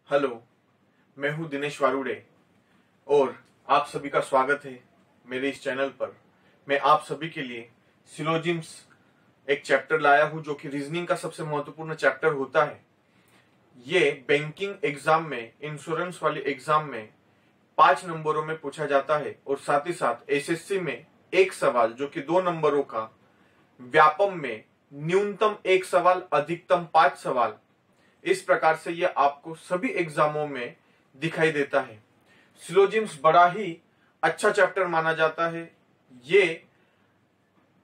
Hello, मैं हूं दिनेश वारुड़े और आप सभी का स्वागत है मेरे इस चैनल पर। मैं आप सभी के लिए सिलोजिम्स एक चैप्टर लाया हूं जो कि रीजनिंग का सबसे महत्वपूर्ण चैप्टर होता है। ये बैंकिंग एग्जाम में, इंश्योरेंस वाले एग्जाम में 5 नंबरों में पूछा जाता है और साथ ही साथ एसएससी में एक सवाल जो कि 2 नंबरों का, व्यापम में न्यूनतम 1 सवाल, अधिकतम 5 सवाल, इस प्रकार से यह आपको सभी एग्जामों में दिखाई देता है। सिलोजिम्स बड़ा ही अच्छा चैप्टर माना जाता है। ये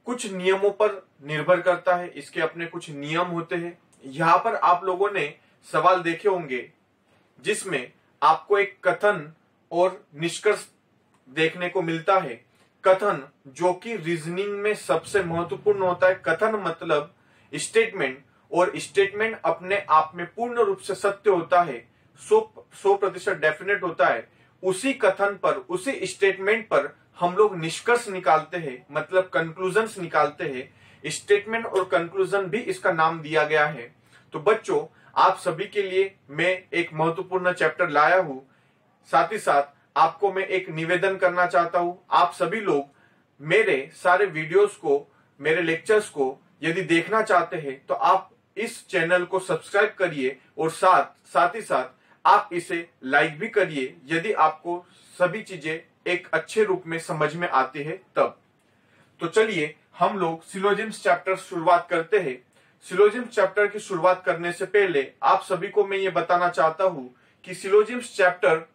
कुछ नियमों पर निर्भर करता है, इसके अपने कुछ नियम होते हैं। यहां पर आप लोगों ने सवाल देखे होंगे जिसमें आपको एक कथन और निष्कर्ष देखने को मिलता है। कथन जो कि रीजनिंग में सबसे महत्वपूर्ण होता है। कथन मतलब स्टेटमेंट, और स्टेटमेंट अपने आप में पूर्ण रूप से सत्य होता है, 100% डेफिनेट होता है। उसी कथन पर, उसी स्टेटमेंट पर हम लोग निष्कर्ष निकालते हैं, मतलब कंक्लूजन्स निकालते हैं। स्टेटमेंट और कंक्लूजन भी इसका नाम दिया गया है। तो बच्चों, आप सभी के लिए मैं एक महत्वपूर्ण चैप्टर लाया हूं। साथ ही साथ आपको मैं एक निवेदन करना चाहता हूं। आप सभी लोग मेरे सारे वीडियोस को, मेरे लेक्चर्स को यदि देखना चाहते हैं तो आप इस चैनल को सब्सक्राइब करिए और साथ ही साथ आप इसे लाइक भी करिए यदि आपको सभी चीजें एक अच्छे रूप में समझ में आती है तब। तो चलिए हम लोग सिलोजिम्स चैप्टर शुरुआत करते हैं। सिलोजिम्स चैप्टर की शुरुआत करने से पहले आप सभी को मैं ये बताना चाहता हूं कि सिलोजिम्स चैप्टर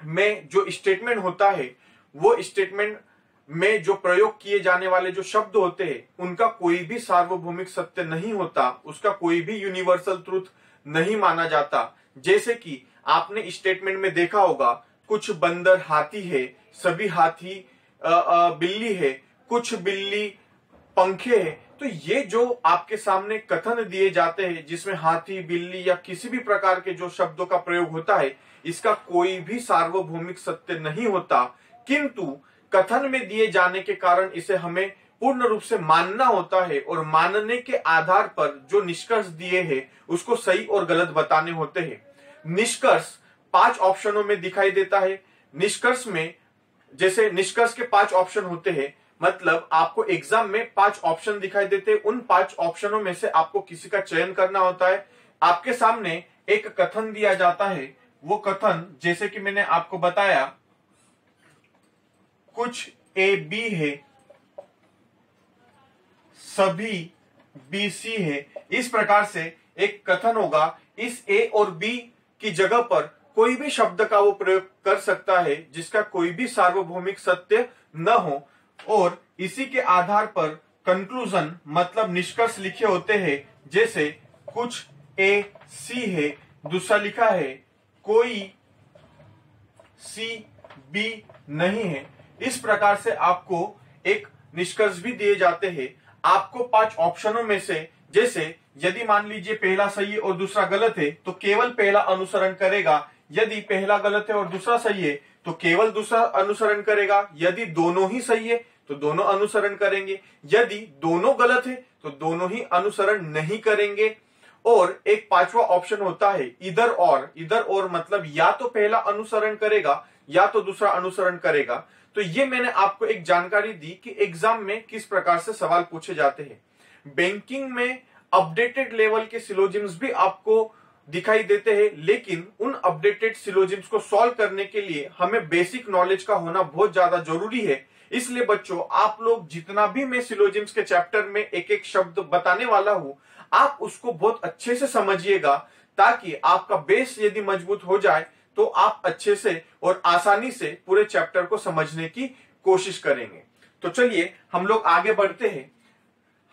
में जो स्टेटमेंट होता है, वो स्टेटमेंट में जो प्रयोग किए जाने वाले जो शब्द होते हैं, उनका कोई भी सार्वभौमिक सत्य नहीं होता, उसका कोई भी यूनिवर्सल ट्रूथ नहीं माना जाता। जैसे कि आपने स्टेटमेंट में देखा होगा, कुछ बंदर हाथी है, सभी हाथी बिल्ली है, कुछ बिल्ली पंखे है। तो ये जो आपके सामने कथन दिए जाते हैं जिसमें हाथी, बिल्ली या किसी भी प्रकार के जो शब्दों का प्रयोग होता है, इसका कोई भी सार्वभौमिक सत्य नहीं होता, किंतु कथन में दिए जाने के कारण इसे हमें पूर्ण रूप से मानना होता है और मानने के आधार पर जो निष्कर्ष दिए हैं उसको सही और गलत बताने होते हैं। निष्कर्ष 5 ऑप्शनों में दिखाई देता है। निष्कर्ष में, जैसे निष्कर्ष के 5 ऑप्शन होते हैं, मतलब आपको एग्जाम में 5 ऑप्शन दिखाई देते हैं। उन 5 ऑप्शनों में से आपको किसी का चयन करना होता है। आपके सामने एक कथन दिया जाता है। वो कथन, जैसे कि मैंने आपको बताया, कुछ ए बी है, सभी बी सी है, इस प्रकार से एक कथन होगा। इस ए और बी की जगह पर कोई भी शब्द का वो प्रयोग कर सकता है जिसका कोई भी सार्वभौमिक सत्य न हो, और इसी के आधार पर कंक्लूजन मतलब निष्कर्ष लिखे होते हैं। जैसे कुछ ए सी है, दूसरा लिखा है कोई सी बी नहीं है। इस प्रकार से आपको एक निष्कर्ष भी दिए जाते हैं। आपको 5 ऑप्शनों में से, जैसे यदि मान लीजिए पहला सही है और दूसरा गलत है तो केवल पहला अनुसरण करेगा। यदि पहला गलत है और दूसरा सही है तो केवल दूसरा अनुसरण करेगा। यदि दोनों ही सही है तो दोनों अनुसरण करेंगे। यदि दोनों गलत है तो दोनों ही अनुसरण नहीं करेंगे। और एक 5वां ऑप्शन होता है इधर और। इधर और मतलब या तो पहला अनुसरण करेगा या तो दूसरा अनुसरण करेगा। तो ये मैंने आपको एक जानकारी दी कि एग्जाम में किस प्रकार से सवाल पूछे जाते हैं। बैंकिंग में अपडेटेड लेवल के सिलोजिम्स भी आपको दिखाई देते हैं, लेकिन उन अपडेटेड सिलोजिम्स को सॉल्व करने के लिए हमें बेसिक नॉलेज का होना बहुत ज्यादा जरूरी है। इसलिए बच्चों, आप लोग जितना भी मैं सिलोजिम्स के चैप्टर में एक एक शब्द बताने वाला हूं, आप उसको बहुत अच्छे से समझिएगा, ताकि आपका बेस यदि मजबूत हो जाए तो आप अच्छे से और आसानी से पूरे चैप्टर को समझने की कोशिश करेंगे। तो चलिए हम लोग आगे बढ़ते हैं।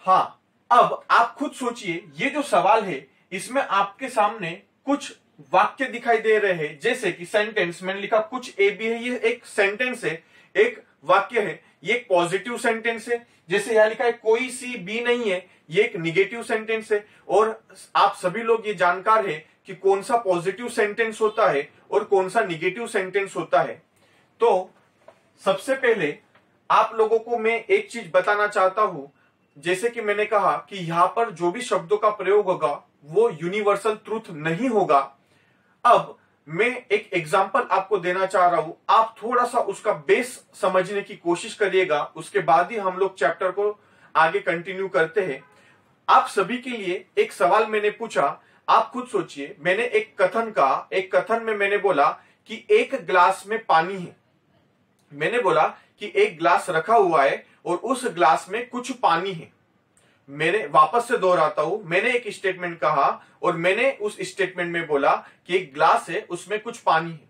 हाँ, अब आप खुद सोचिए, ये जो सवाल है इसमें आपके सामने कुछ वाक्य दिखाई दे रहे हैं। जैसे कि सेंटेंस मैंने लिखा कुछ ए बी है, ये एक सेंटेंस है, एक वाक्य है, ये एक पॉजिटिव सेंटेंस है। जैसे यहां लिखा है कोई सी बी नहीं है, ये एक निगेटिव सेंटेंस है। और आप सभी लोग ये जानकार है कि कौन सा पॉजिटिव सेंटेंस होता है और कौन सा निगेटिव सेंटेंस होता है। तो सबसे पहले आप लोगों को मैं एक चीज बताना चाहता हूं। जैसे कि मैंने कहा कि यहां पर जो भी शब्दों का प्रयोग होगा वो यूनिवर्सल ट्रूथ नहीं होगा। अब मैं एक एग्जांपल आपको देना चाह रहा हूं, आप थोड़ा सा उसका बेस समझने की कोशिश करिएगा, उसके बाद ही हम लोग चैप्टर को आगे कंटिन्यू करते हैं। आप सभी के लिए एक सवाल मैंने पूछा, आप खुद सोचिए। मैंने एक कथन में मैंने बोला कि एक ग्लास में पानी है। मैंने बोला कि एक ग्लास रखा हुआ है और उस ग्लास में कुछ पानी है। मैंने वापस से दोहराता हूं, मैंने एक स्टेटमेंट कहा और मैंने उस स्टेटमेंट में बोला कि एक ग्लास है, उसमें कुछ पानी है।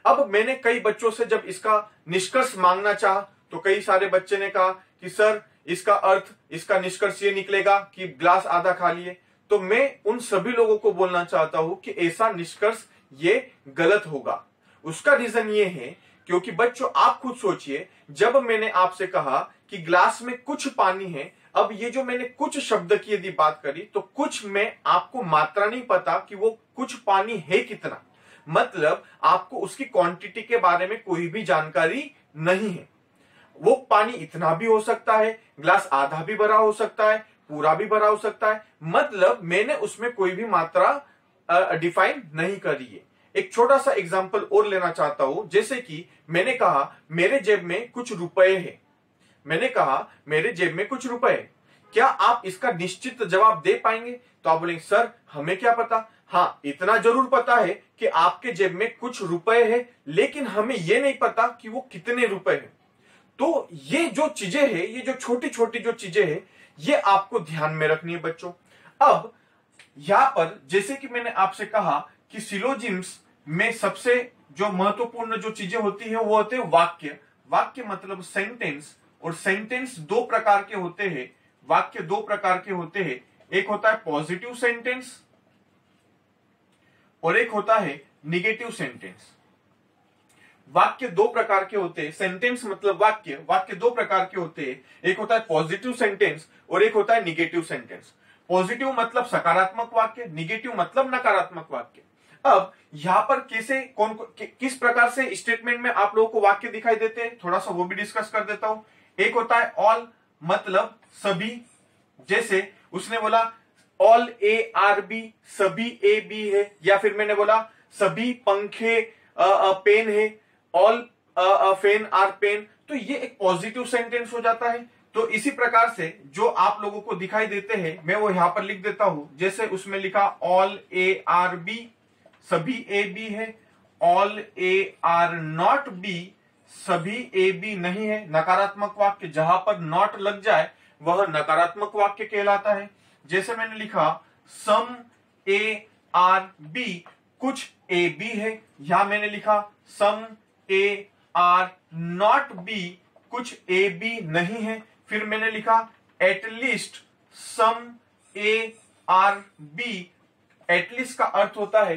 अब मैंने कई बच्चों से जब इसका निष्कर्ष मांगना चाहा तो कई सारे बच्चे ने कहा कि सर इसका अर्थ, इसका निष्कर्ष ये निकलेगा कि ग्लास आधा खाली है। तो मैं उन सभी लोगों को बोलना चाहता हूं कि ऐसा निष्कर्ष ये गलत होगा। उसका रीजन ये है क्योंकि बच्चों आप खुद सोचिए, जब मैंने आपसे कहा कि ग्लास में कुछ पानी है, अब ये जो मैंने कुछ शब्द की यदि बात करी तो कुछ में आपको मात्रा नहीं पता कि वो कुछ पानी है कितना, मतलब आपको उसकी क्वांटिटी के बारे में कोई भी जानकारी नहीं है। वो पानी इतना भी हो सकता है, ग्लास आधा भी भरा हो सकता है, पूरा भी भरा हो सकता है, मतलब मैंने उसमें कोई भी मात्रा डिफाइन नहीं करी है। एक छोटा सा एग्जांपल और लेना चाहता हूं, जैसे कि मैंने कहा मेरे जेब में कुछ रुपए है। मैंने कहा मेरे जेब में कुछ रुपए है, क्या आप इसका निश्चित जवाब दे पाएंगे? तो आप बोलेंगे सर हमें क्या पता। हाँ, इतना जरूर पता है कि आपके जेब में कुछ रुपए है, लेकिन हमें यह नहीं पता कि वो कितने रुपए हैं। तो ये जो चीजें हैं, ये जो छोटी छोटी जो चीजें हैं, ये आपको ध्यान में रखनी है बच्चों। अब यहां पर जैसे कि मैंने आपसे कहा कि सिलोजिम्स में सबसे जो महत्वपूर्ण जो चीजें होती है वो होते हैं वाक्य। वाक्य मतलब सेंटेंस, और सेंटेंस दो प्रकार के होते हैं, वाक्य दो प्रकार के होते हैं। एक होता है पॉजिटिव सेंटेंस और एक होता है निगेटिव सेंटेंस। वाक्य दो प्रकार के होते हैं, सेंटेंस मतलब वाक्य, वाक्य दो प्रकार के होते हैं। एक होता है पॉजिटिव सेंटेंस और एक होता है निगेटिव सेंटेंस। पॉजिटिव मतलब सकारात्मक वाक्य, निगेटिव मतलब नकारात्मक वाक्य। अब यहां पर कैसे किस प्रकार से स्टेटमेंट में आप लोगों को वाक्य दिखाई देते हैं, थोड़ा सा वो भी डिस्कस कर देता हूं। एक होता है ऑल, मतलब सभी, जैसे उसने बोला ऑल ए आर बी, सभी ए बी है, या फिर मैंने बोला सभी पंखे पेन है, ऑल फैन आर पेन, तो ये एक पॉजिटिव सेंटेंस हो जाता है। तो इसी प्रकार से जो आप लोगों को दिखाई देते हैं मैं वो यहां पर लिख देता हूं, जैसे उसमें लिखा ऑल ए आर बी, सभी ए बी है, all A are not B, सभी ए बी नहीं है। नकारात्मक वाक्य, जहां पर नॉट लग जाए वह नकारात्मक वाक्य कहलाता है। जैसे मैंने लिखा सम ए आर बी, कुछ ए बी है, यहां मैंने लिखा some A are not B, कुछ ए बी नहीं है। फिर मैंने लिखा at least some A are B, at least का अर्थ होता है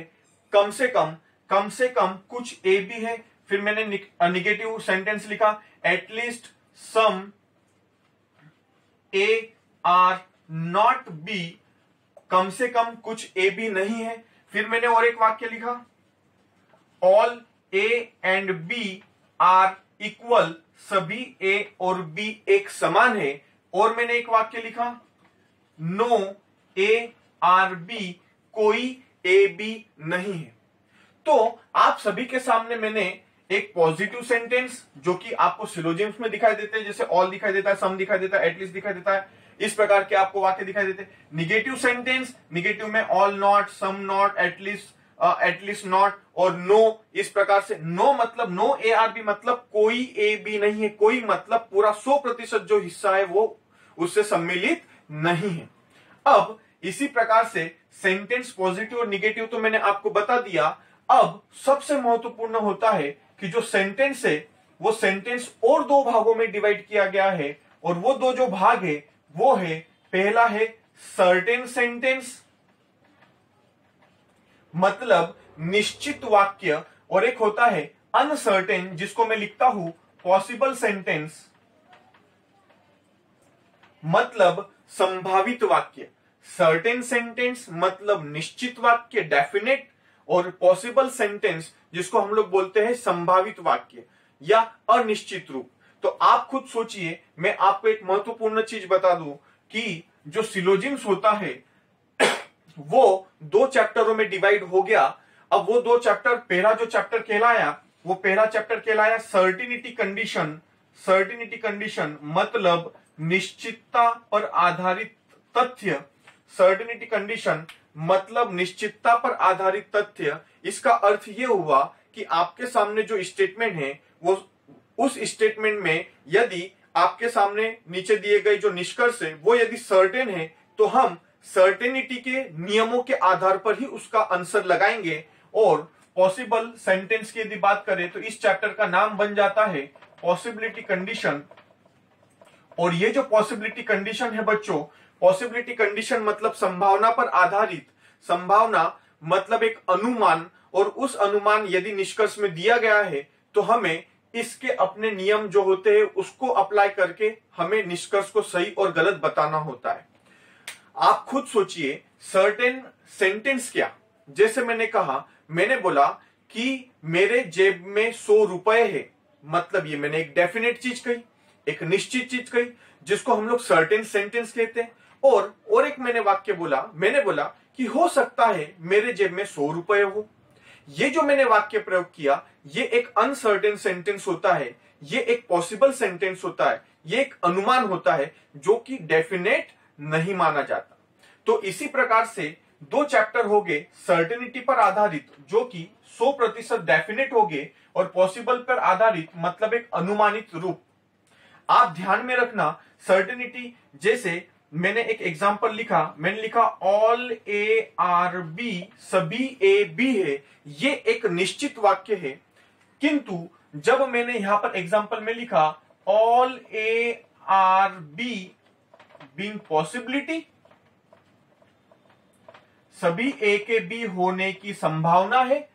कम से कम, कम से कम कुछ ए बी है। फिर मैंने निगेटिव सेंटेंस लिखा at least some A are not B, कम से कम कुछ ए बी नहीं है। फिर मैंने और एक वाक्य लिखा all A and B are equal, सभी ए और बी एक समान है। और मैंने एक वाक्य लिखा नो ए आर बी, कोई ए बी नहीं है। तो आप सभी के सामने मैंने एक पॉजिटिव सेंटेंस जो कि आपको सिलोजिम्स में दिखाई देते हैं, जैसे ऑल दिखाई देता है, सम दिखाई देता है, एटलीस्ट दिखाई देता है, इस प्रकार के आपको वाक्य दिखाई देते हैं। निगेटिव सेंटेंस, निगेटिव में all not, some not, at least not और नो, इस प्रकार से। नो मतलब नो ए आर बी मतलब कोई ए बी नहीं है, कोई मतलब पूरा 100% जो हिस्सा है वो उससे सम्मिलित नहीं है। अब इसी प्रकार से सेंटेंस पॉजिटिव और निगेटिव तो मैंने आपको बता दिया। अब सबसे महत्वपूर्ण होता है कि जो सेंटेंस है वो सेंटेंस और दो भागों में डिवाइड किया गया है, और वो दो जो भाग है वो है, पहला है सर्टेन सेंटेंस मतलब निश्चित वाक्य, और एक होता है अनसर्टेन जिसको मैं लिखता हूं पॉसिबल सेंटेंस मतलब संभावित वाक्य। सर्टेन सेंटेंस मतलब निश्चित वाक्य डेफिनेट, और पॉसिबल सेंटेंस जिसको हम लोग बोलते हैं संभावित वाक्य या अनिश्चित रूप। तो आप खुद सोचिए, मैं आपको एक महत्वपूर्ण चीज बता दूं कि जो सिलोजिम्स होता है वो दो चैप्टरों में डिवाइड हो गया। अब वो दो चैप्टर, पहला जो चैप्टर कहलाया वो पहला चैप्टर कहलाया सर्टिनिटी कंडीशन। सर्टिनिटी कंडीशन मतलब निश्चितता पर आधारित तथ्य। सर्टिनिटी कंडीशन मतलब निश्चितता पर आधारित तथ्य। इसका अर्थ ये हुआ कि आपके सामने जो स्टेटमेंट है वो उस स्टेटमेंट में यदि आपके सामने नीचे दिए गए जो निष्कर्ष है वो यदि सर्टेन है तो हम सर्टेनिटी के नियमों के आधार पर ही उसका आंसर लगाएंगे। और पॉसिबल सेंटेंस की यदि बात करें तो इस चैप्टर का नाम बन जाता है पॉसिबिलिटी कंडीशन। और ये जो पॉसिबिलिटी कंडीशन है बच्चों, पॉसिबिलिटी कंडीशन मतलब संभावना पर आधारित। संभावना मतलब एक अनुमान, और उस अनुमान यदि निष्कर्ष में दिया गया है तो हमें इसके अपने नियम जो होते हैं उसको अप्लाई करके हमें निष्कर्ष को सही और गलत बताना होता है। आप खुद सोचिए सर्टेन सेंटेंस क्या, जैसे मैंने कहा, मैंने बोला कि मेरे जेब में 100 रुपए है, मतलब ये मैंने एक डेफिनेट चीज कही, एक निश्चित चीज कही जिसको हम लोग सर्टेन सेंटेंस कहते हैं। और एक मैंने वाक्य बोला, मैंने बोला कि हो सकता है मेरे जेब में 100 रुपए हो। ये जो मैंने वाक्य प्रयोग किया ये एक अनसर्टेन सेंटेंस होता है, ये एक पॉसिबल सेंटेंस होता है, ये एक अनुमान होता है जो कि डेफिनेट नहीं माना जाता। तो इसी प्रकार से दो चैप्टर हो गए सर्टेनिटी पर आधारित जो कि 100% डेफिनेट हो गए, और पॉसिबल पर आधारित मतलब एक अनुमानित रूप। आप ध्यान में रखना सर्टेनिटी, जैसे मैंने एक एग्जांपल लिखा, मैंने लिखा ऑल ए आर बी, सभी ए बी है, ये एक निश्चित वाक्य है। किंतु जब मैंने यहां पर एग्जांपल में लिखा all A are B being possibility, सभी ए के बी होने की संभावना है,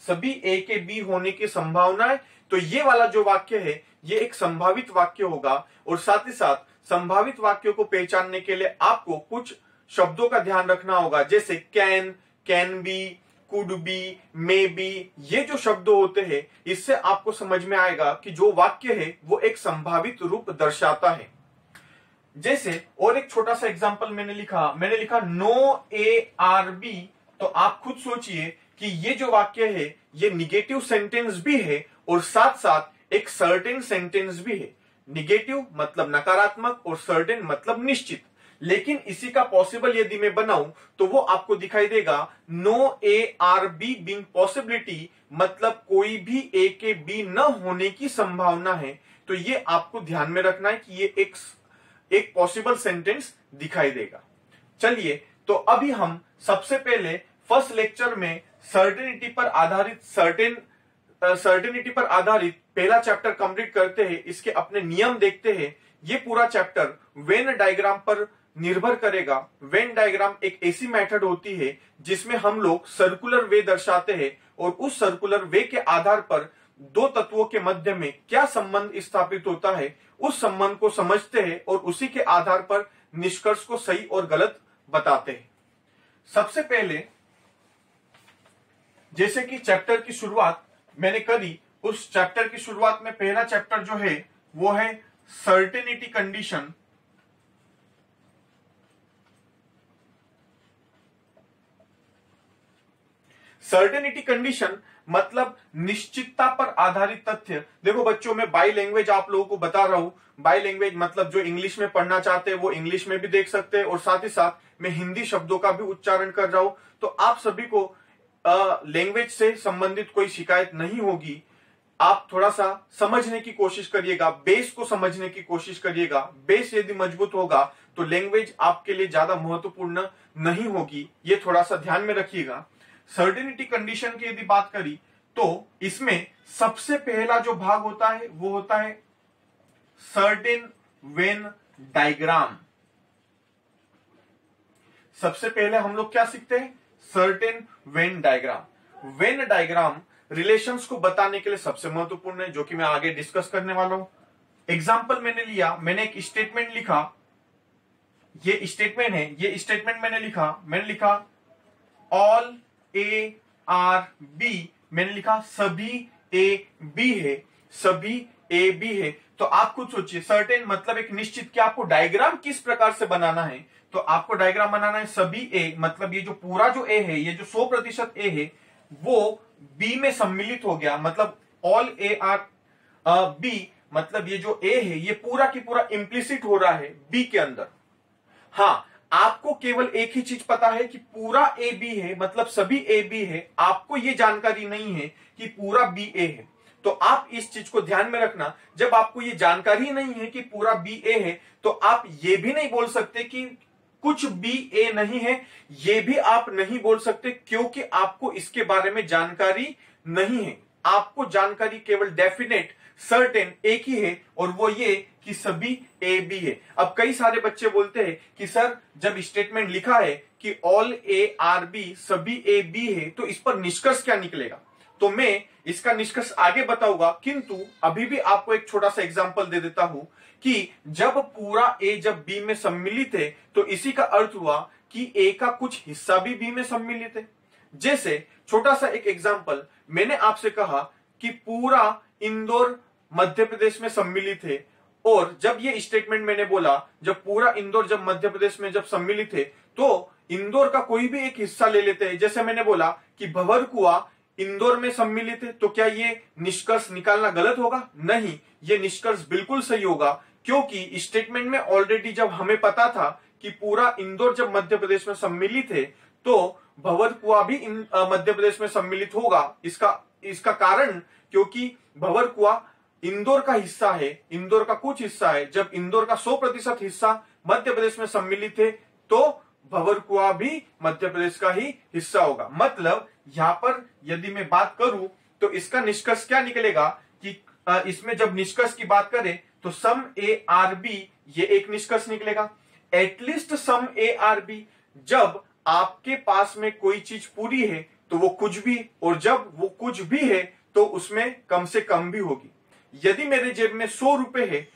सभी ए के बी होने की संभावना है, तो ये वाला जो वाक्य है ये एक संभावित वाक्य होगा। और साथ ही साथ संभावित वाक्यों को पहचानने के लिए आपको कुछ शब्दों का ध्यान रखना होगा, जैसे can be, could be, may be. ये जो शब्द होते हैं इससे आपको समझ में आएगा कि जो वाक्य है वो एक संभावित रूप दर्शाता है। जैसे और एक छोटा सा एग्जांपल मैंने लिखा नो ए आर बी, तो आप खुद सोचिए कि ये जो वाक्य है ये निगेटिव सेंटेंस भी है और साथ साथ एक सर्टेन सेंटेंस भी है। निगेटिव मतलब नकारात्मक और सर्टेन मतलब निश्चित। लेकिन इसी का पॉसिबल यदि मैं बनाऊं तो वो आपको दिखाई देगा no A are B being possibility, मतलब कोई भी ए के बी न होने की संभावना है। तो ये आपको ध्यान में रखना है कि ये एक पॉसिबल सेंटेंस दिखाई देगा। चलिए तो अभी हम सबसे पहले फर्स्ट लेक्चर में सर्टेनिटी पर आधारित पहला चैप्टर कंप्लीट करते हैं, इसके अपने नियम देखते हैं। ये पूरा चैप्टर वेन डायग्राम पर निर्भर करेगा। वेन डायग्राम एक ऐसी मेथड होती है जिसमें हम लोग सर्कुलर वे दर्शाते हैं और उस सर्कुलर वे के आधार पर दो तत्वों के मध्य में क्या संबंध स्थापित होता है उस संबंध को समझते हैं और उसी के आधार पर निष्कर्ष को सही और गलत बताते हैं। सबसे पहले जैसे कि चैप्टर की शुरुआत मैंने करी, उस चैप्टर की शुरुआत में पहला चैप्टर जो है वो है सर्टेनिटी कंडीशन। सर्टेनिटी कंडीशन मतलब निश्चितता पर आधारित तथ्य। देखो बच्चों, मैं बाई लैंग्वेज आप लोगों को बता रहा हूं। बाई लैंग्वेज मतलब जो इंग्लिश में पढ़ना चाहते हैं वो इंग्लिश में भी देख सकते हैं और साथ ही साथ मैं हिंदी शब्दों का भी उच्चारण कर रहा हूं। तो आप सभी को लैंग्वेज से संबंधित कोई शिकायत नहीं होगी। आप थोड़ा सा समझने की कोशिश करिएगा, बेस को समझने की कोशिश करिएगा। बेस यदि मजबूत होगा तो लैंग्वेज आपके लिए ज्यादा महत्वपूर्ण नहीं होगी, ये थोड़ा सा ध्यान में रखिएगा। सर्टेनिटी कंडीशन की यदि बात करी तो इसमें सबसे पहला जो भाग होता है वो होता है सर्टेन वेन डायग्राम। सबसे पहले हम लोग क्या सीखते हैं? Certain Venn diagram. Venn diagram relations को बताने के लिए सबसे महत्वपूर्ण है, जो कि मैं आगे डिस्कस करने वाला हूं। एग्जाम्पल मैंने लिया, मैंने एक स्टेटमेंट लिखा, ये स्टेटमेंट है, ये स्टेटमेंट मैंने लिखा ऑल ए आर बी, मैंने लिखा सभी ए बी है, सभी ए बी है। तो आप खुद सोचिए, सर्टेन मतलब एक निश्चित, कि आपको डायग्राम किस प्रकार से बनाना है। तो आपको डायग्राम बनाना है सभी ए, मतलब ये जो पूरा जो ए है, ये जो 100% ए है, वो बी में सम्मिलित हो गया, मतलब ऑल ए आर बी, मतलब ये जो ए है ये पूरा की पूरा इंप्लिसिट हो रहा है बी के अंदर। हाँ, आपको केवल एक ही चीज पता है कि पूरा ए बी है, मतलब सभी ए बी है, आपको ये जानकारी नहीं है कि पूरा बी ए है। तो आप इस चीज को ध्यान में रखना, जब आपको ये जानकारी नहीं है कि पूरा बी ए है तो आप ये भी नहीं बोल सकते कि कुछ बी ए नहीं है, ये भी आप नहीं बोल सकते, क्योंकि आपको इसके बारे में जानकारी नहीं है। आपको जानकारी केवल डेफिनेट सर्टेन एक ही है, और वो ये कि सभी ए बी है। अब कई सारे बच्चे बोलते हैं कि सर जब स्टेटमेंट लिखा है कि ऑल ए आर बी, सभी ए बी है, तो इस पर निष्कर्ष क्या निकलेगा? तो मैं इसका निष्कर्ष आगे बताऊंगा, किंतु अभी भी आपको एक छोटा सा एग्जांपल दे देता हूं कि जब पूरा ए जब बी में सम्मिलित है तो इसी का अर्थ हुआ कि ए का कुछ हिस्सा भी बी में सम्मिलित है। जैसे छोटा सा एक एग्जांपल, मैंने आपसे कहा कि पूरा इंदौर मध्य प्रदेश में सम्मिलित है, और जब ये स्टेटमेंट मैंने बोला जब पूरा इंदौर जब मध्य प्रदेश में जब सम्मिलित है तो इंदौर का कोई भी एक हिस्सा ले लेते हैं। जैसे मैंने बोला कि भंवरकुआ इंदौर में सम्मिलित है, तो क्या ये निष्कर्ष निकालना गलत होगा? नहीं, ये निष्कर्ष बिल्कुल सही होगा, क्योंकि स्टेटमेंट में ऑलरेडी जब हमें पता था कि पूरा इंदौर जब मध्य प्रदेश में सम्मिलित है तो भंवरकुआ भी मध्य प्रदेश में सम्मिलित होगा। इसका कारण क्योंकि भंवरकुआ इंदौर का हिस्सा है, इंदौर का कुछ हिस्सा है। जब इंदौर का 100% हिस्सा मध्य प्रदेश में सम्मिलित है तो भंवरकुआ भी मध्य प्रदेश का ही हिस्सा होगा। मतलब यहां पर यदि मैं बात करूं तो इसका निष्कर्ष क्या निकलेगा कि इसमें जब निष्कर्ष की बात करें तो सम ए आर बी, ये एक निष्कर्ष निकलेगा। At least some A are B, जब आपके पास में कोई चीज पूरी है तो वो कुछ भी, और जब वो कुछ भी है तो उसमें कम से कम भी होगी। यदि मेरे जेब में 100 रुपए है,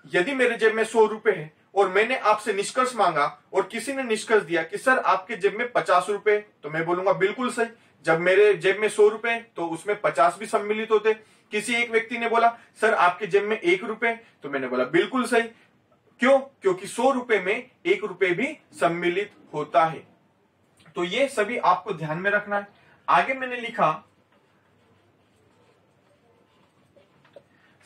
यदि मेरे जेब में 100 रुपए है और मैंने आपसे निष्कर्ष मांगा और किसी ने निष्कर्ष दिया कि सर आपके जेब में 50 रुपए, तो मैं बोलूंगा बिल्कुल सही। जब मेरे जेब में 100 रुपए तो उसमें 50 भी सम्मिलित होते। किसी एक व्यक्ति ने बोला सर आपके जेब में 1 रुपए, तो मैंने बोला बिल्कुल सही। क्यों? क्योंकि 100 रुपए में 1 रुपए भी सम्मिलित होता है। तो ये सभी आपको ध्यान में रखना है। आगे मैंने लिखा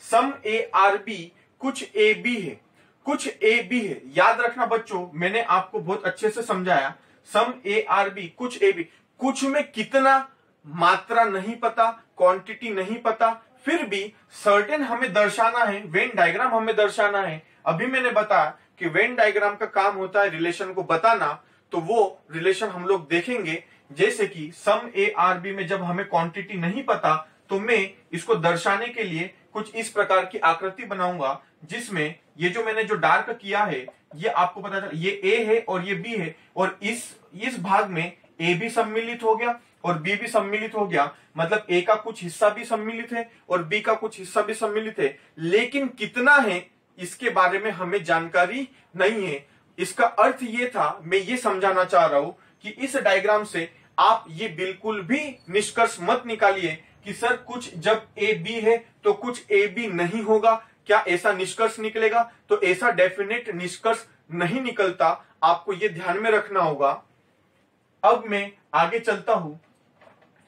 सम ए आर बी, कुछ ए बी है, कुछ ए बी है। याद रखना बच्चों, मैंने आपको बहुत अच्छे से समझाया। सम ए आर बी, कुछ ए बी, कुछ में कितना मात्रा नहीं पता, क्वांटिटी नहीं पता, फिर भी सर्टेन हमें दर्शाना है, वेन डायग्राम हमें दर्शाना है। अभी मैंने बताया कि वेन डायग्राम का काम होता है रिलेशन को बताना, तो वो रिलेशन हम लोग देखेंगे। जैसे कि सम ए आर बी में जब हमें क्वांटिटी नहीं पता तो मैं इसको दर्शाने के लिए कुछ इस प्रकार की आकृति बनाऊंगा, जिसमें ये जो मैंने जो डार्क किया है ये आपको पता चला ये ए है और ये बी है, और इस भाग में ए भी सम्मिलित हो गया और बी भी सम्मिलित हो गया। मतलब ए का कुछ हिस्सा भी सम्मिलित है और बी का कुछ हिस्सा भी सम्मिलित है, लेकिन कितना है इसके बारे में हमें जानकारी नहीं है। इसका अर्थ ये था, मैं ये समझाना चाह रहा हूं कि इस डायग्राम से आप ये बिल्कुल भी निष्कर्ष मत निकालिए कि सर कुछ जब ए बी है तो कुछ ए बी नहीं होगा। क्या ऐसा निष्कर्ष निकलेगा? तो ऐसा डेफिनेट निष्कर्ष नहीं निकलता, आपको ये ध्यान में रखना होगा। अब मैं आगे चलता हूं।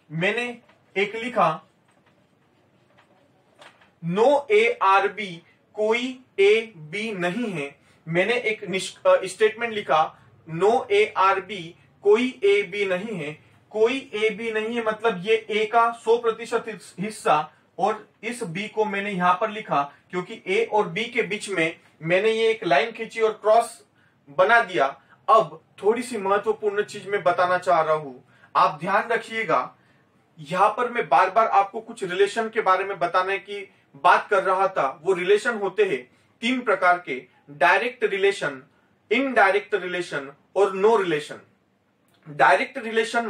मैंने एक लिखा नो ए आर बी, कोई ए बी नहीं है। मैंने एक स्टेटमेंट लिखा नो ए आर बी, कोई ए बी नहीं है। कोई ए बी नहीं है मतलब ये ए का 100% हिस्सा, और इस बी को मैंने यहां पर लिखा क्योंकि ए और बी के बीच में मैंने ये एक लाइन खींची और क्रॉस बना दिया। अब थोड़ी सी महत्वपूर्ण चीज मैं बताना चाह रहा हूं, आप ध्यान रखिएगा। यहां पर मैं बार बार आपको कुछ रिलेशन के बारे में बताने की बात कर रहा था। वो रिलेशन होते हैं 3 प्रकार के, डायरेक्ट रिलेशन, इनडायरेक्ट रिलेशन और नो रिलेशन। डायरेक्ट रिलेशन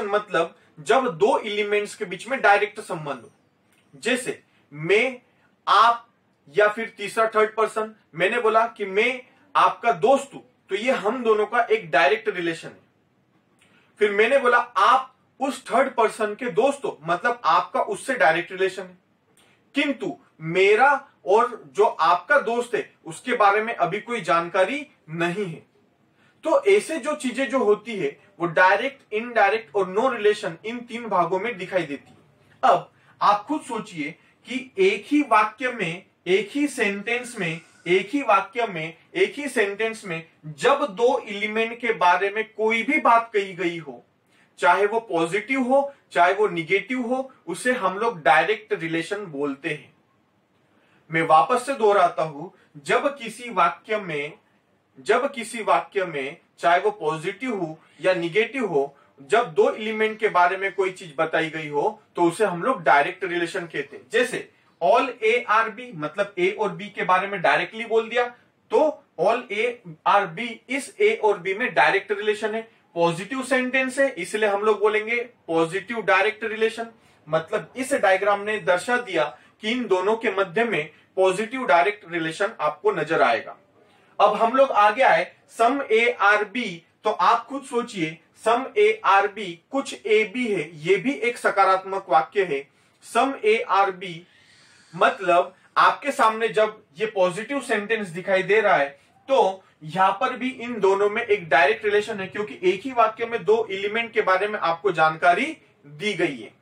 मतलब जब 2 एलिमेंट्स के बीच में डायरेक्ट संबंध हो, जैसे मैं, आप या फिर तीसरा थर्ड पर्सन। मैंने बोला कि मैं आपका दोस्त हूं, तो ये हम दोनों का एक डायरेक्ट रिलेशन है। फिर मैंने बोला आप उस थर्ड पर्सन के दोस्त हो, मतलब आपका उससे डायरेक्ट रिलेशन है। किंतु मेरा और जो आपका दोस्त है उसके बारे में अभी कोई जानकारी नहीं है। तो ऐसे जो चीजें जो होती है वो डायरेक्ट, इनडायरेक्ट और नो रिलेशन इन 3 भागों में दिखाई देती है। अब आप खुद सोचिए कि एक ही वाक्य में, एक ही सेंटेंस में, एक ही सेंटेंस में जब 2 एलिमेंट के बारे में कोई भी बात कही गई हो, चाहे वो पॉजिटिव हो चाहे वो निगेटिव हो, उसे हम लोग डायरेक्ट रिलेशन बोलते हैं। मैं वापस से दोहराता हूं, जब किसी वाक्य में चाहे वो पॉजिटिव हो या निगेटिव हो, जब 2 एलिमेंट के बारे में कोई चीज बताई गई हो तो उसे हम लोग डायरेक्ट रिलेशन कहते हैं। जैसे ऑल ए आर बी, मतलब ए और बी के बारे में डायरेक्टली बोल दिया तो ऑल ए आर बी, इस ए और बी में डायरेक्ट रिलेशन है। पॉजिटिव सेंटेंस है इसलिए हम लोग बोलेंगे पॉजिटिव डायरेक्ट रिलेशन। मतलब इस डायग्राम ने दर्शा दिया कि इन दोनों के मध्य में पॉजिटिव डायरेक्ट रिलेशन आपको नजर आएगा। अब हम लोग आगे आए सम ए आर बी, तो आप खुद सोचिए सम ए आर बी कुछ ए बी है, ये भी एक सकारात्मक वाक्य है। सम ए आर बी मतलब आपके सामने जब ये पॉजिटिव सेंटेंस दिखाई दे रहा है तो यहां पर भी इन दोनों में एक डायरेक्ट रिलेशन है, क्योंकि एक ही वाक्य में 2 एलिमेंट के बारे में आपको जानकारी दी गई है,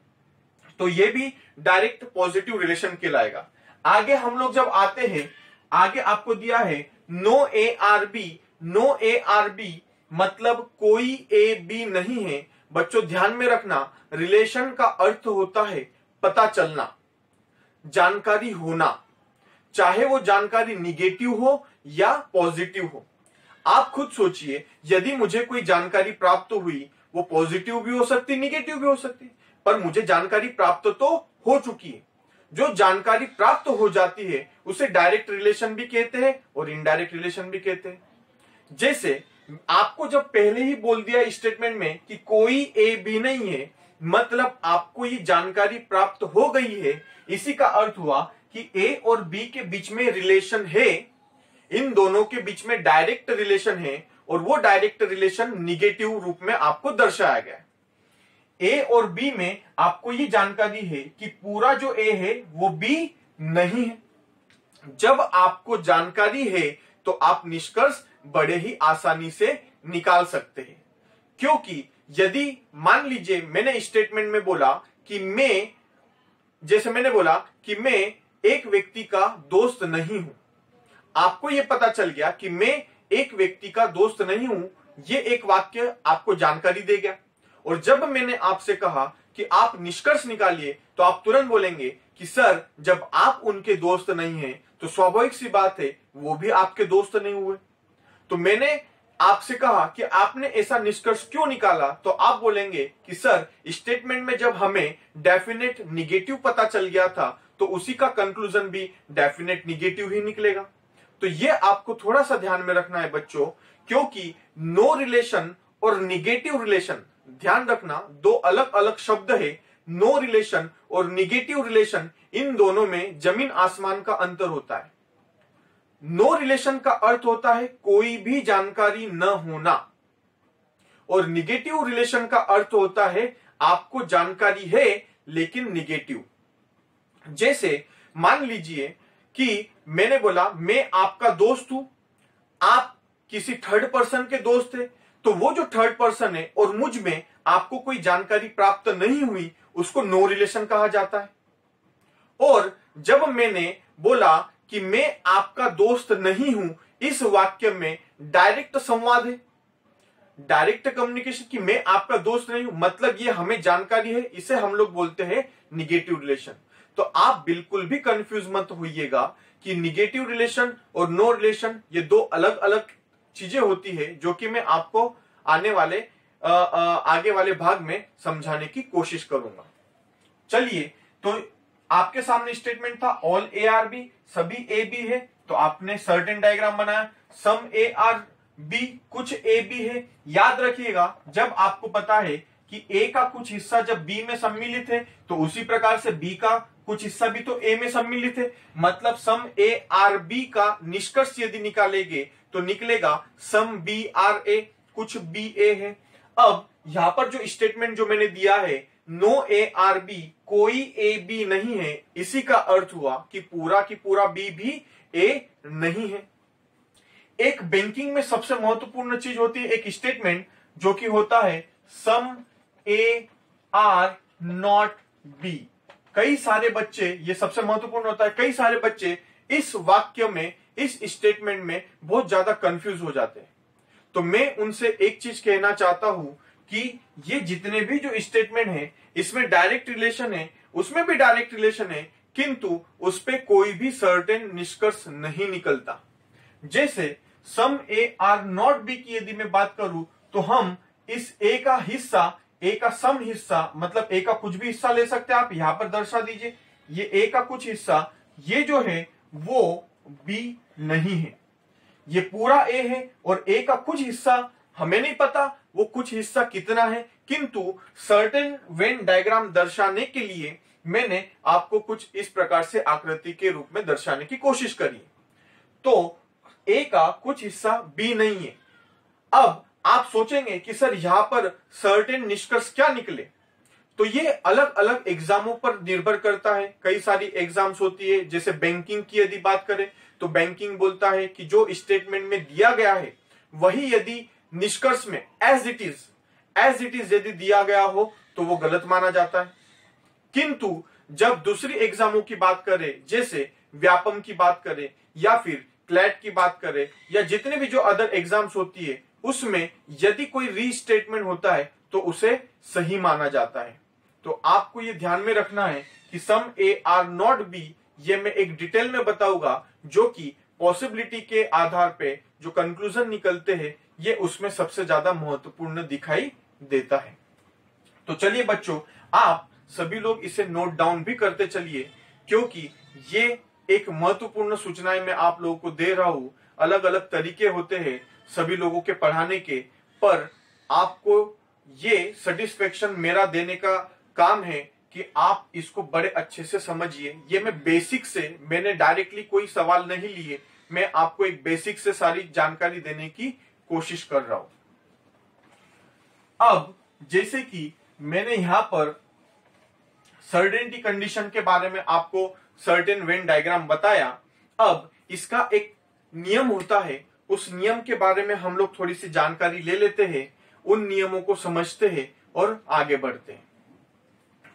तो ये भी डायरेक्ट पॉजिटिव रिलेशन कहलाएगा। आगे हम लोग जब आते हैं, आगे आपको दिया है no A are B. No A are B मतलब कोई ए बी नहीं है। बच्चों ध्यान में रखना, रिलेशन का अर्थ होता है पता चलना, जानकारी होना, चाहे वो जानकारी निगेटिव हो या पॉजिटिव हो। आप खुद सोचिए, यदि मुझे कोई जानकारी प्राप्त हुई, वो पॉजिटिव भी हो सकती, निगेटिव भी हो सकती, पर मुझे जानकारी प्राप्त तो हो चुकी है। जो जानकारी प्राप्त हो जाती है उसे डायरेक्ट रिलेशन भी कहते हैं और इनडायरेक्ट रिलेशन भी कहते हैं। जैसे आपको जब पहले ही बोल दिया स्टेटमेंट में कि कोई ए बी नहीं है, मतलब आपको ये जानकारी प्राप्त हो गई है, इसी का अर्थ हुआ कि ए और बी के बीच में रिलेशन है, इन दोनों के बीच में डायरेक्ट रिलेशन है और वो डायरेक्ट रिलेशन निगेटिव रूप में आपको दर्शाया गया है। ए और बी में आपको ये जानकारी है कि पूरा जो ए है वो बी नहीं है। जब आपको जानकारी है तो आप निष्कर्ष बड़े ही आसानी से निकाल सकते हैं, क्योंकि यदि मान लीजिए मैंने स्टेटमेंट में बोला कि मैं एक व्यक्ति का दोस्त नहीं हूं, आपको यह पता चल गया कि मैं एक व्यक्ति का दोस्त नहीं हूं, ये एक वाक्य आपको जानकारी दे गया। और जब मैंने आपसे कहा कि आप निष्कर्ष निकालिए, तो आप तुरंत बोलेंगे कि सर जब आप उनके दोस्त नहीं हैं तो स्वाभाविक सी बात है वो भी आपके दोस्त नहीं हुए। तो मैंने आपसे कहा कि आपने ऐसा निष्कर्ष क्यों निकाला, तो आप बोलेंगे कि सर स्टेटमेंट में जब हमें डेफिनेट निगेटिव पता चल गया था तो उसी का कंक्लूजन भी डेफिनेट निगेटिव ही निकलेगा। तो ये आपको थोड़ा सा ध्यान में रखना है बच्चों, क्योंकि नो रिलेशन और निगेटिव रिलेशन, ध्यान रखना 2 अलग अलग शब्द है। नो रिलेशन और निगेटिव रिलेशन, इन दोनों में जमीन आसमान का अंतर होता है। नो रिलेशन का अर्थ होता है कोई भी जानकारी न होना, और निगेटिव रिलेशन का अर्थ होता है आपको जानकारी है लेकिन निगेटिव। जैसे मान लीजिए कि मैंने बोला मैं आपका दोस्त हूं, आप किसी थर्ड पर्सन के दोस्त है, तो वो जो थर्ड पर्सन है और मुझ में आपको कोई जानकारी प्राप्त नहीं हुई, उसको नो रिलेशन कहा जाता है। और जब मैंने बोला कि मैं आपका दोस्त नहीं हूं, इस वाक्य में डायरेक्ट संवाद है, डायरेक्ट कम्युनिकेशन, कि मैं आपका दोस्त नहीं हूं मतलब ये हमें जानकारी है, इसे हम लोग बोलते हैं निगेटिव रिलेशन। तो आप बिल्कुल भी कंफ्यूज मत होइएगा कि निगेटिव रिलेशन और नो रिलेशन ये 2 अलग अलग चीजें होती है, जो कि मैं आपको आने वाले आगे वाले भाग में समझाने की कोशिश करूंगा। चलिए, तो आपके सामने स्टेटमेंट था ऑल ए आर बी, सभी ए बी है, तो आपने सर्टेन डायग्राम बनाया। सम ए आर बी, कुछ ए बी है। याद रखिएगा, जब आपको पता है कि ए का कुछ हिस्सा जब बी में सम्मिलित है तो उसी प्रकार से बी का कुछ हिस्सा भी तो ए में सम्मिलित है, मतलब सम ए आर बी का निष्कर्ष यदि निकालेंगे तो निकलेगा सम बी आर ए, कुछ बी ए है। अब यहां पर जो स्टेटमेंट जो मैंने दिया है नो ए आर बी, कोई ए बी नहीं है, इसी का अर्थ हुआ कि पूरा की पूरा बी भी ए नहीं है। एक बैंकिंग में सबसे महत्वपूर्ण चीज होती है एक स्टेटमेंट जो कि होता है some A are not B. कई सारे बच्चे, ये सबसे महत्वपूर्ण होता है, कई सारे बच्चे इस वाक्य में, इस स्टेटमेंट में बहुत ज्यादा कंफ्यूज हो जाते हैं। तो मैं उनसे एक चीज कहना चाहता हूं कि ये जितने भी जो स्टेटमेंट है इसमें डायरेक्ट रिलेशन है, उसमें भी डायरेक्ट रिलेशन है, किंतु उस पे कोई भी सर्टेन निष्कर्ष नहीं निकलता। जैसे सम ए आर नॉट बी की यदि मैं बात करूं तो हम इस ए का हिस्सा, ए का सम हिस्सा, मतलब ए का कुछ भी हिस्सा ले सकते हैं आप, यहां पर दर्शा दीजिए। ये ए का कुछ हिस्सा, ये जो है वो बी नहीं है, ये पूरा ए है, और ए का कुछ हिस्सा हमें नहीं पता वो कुछ हिस्सा कितना है, किंतु सर्टेन वेन डायग्राम दर्शाने के लिए मैंने आपको कुछ इस प्रकार से आकृति के रूप में दर्शाने की कोशिश करी। तो ए का कुछ हिस्सा बी नहीं है। अब आप सोचेंगे कि सर यहां पर सर्टेन निष्कर्ष क्या निकले, तो ये अलग अलग एग्जामों पर निर्भर करता है। कई सारी एग्जाम्स होती है, जैसे बैंकिंग की यदि बात करें तो बैंकिंग बोलता है कि जो स्टेटमेंट में दिया गया है वही यदि निष्कर्ष में एज इट इज यदि दिया गया हो तो वो गलत माना जाता है। किंतु जब दूसरी एग्जामों की बात करें, जैसे व्यापम की बात करें या फिर क्लैट की बात करें या जितने भी जो अदर एग्जाम्स होती है, उसमें यदि कोई रीस्टेटमेंट होता है तो उसे सही माना जाता है। तो आपको ये ध्यान में रखना है कि सम ए आर नॉट बी, ये मैं एक डिटेल में बताऊंगा, जो कि पॉसिबिलिटी के आधार पे जो कंक्लूजन निकलते हैं ये उसमें सबसे ज्यादा महत्वपूर्ण दिखाई देता है। तो चलिए बच्चों, आप सभी लोग इसे नोट डाउन भी करते चलिए, क्योंकि ये एक महत्वपूर्ण सूचनाएं मैं आप लोगों को दे रहा हूं। अलग अलग तरीके होते हैं सभी लोगों के पढ़ाने के, पर आपको ये सेटिस्फेक्शन मेरा देने का काम है कि आप इसको बड़े अच्छे से समझिए। ये मैं बेसिक से, मैंने डायरेक्टली कोई सवाल नहीं लिए, मैं आपको एक बेसिक से सारी जानकारी देने की कोशिश कर रहा हूं। अब जैसे कि मैंने यहां पर सर्टेनिटी कंडीशन के बारे में आपको सर्टेन वेन डायग्राम बताया, अब इसका एक नियम होता है, उस नियम के बारे में हम लोग थोड़ी सी जानकारी ले लेते हैं, उन नियमों को समझते हैं और आगे बढ़ते हैं।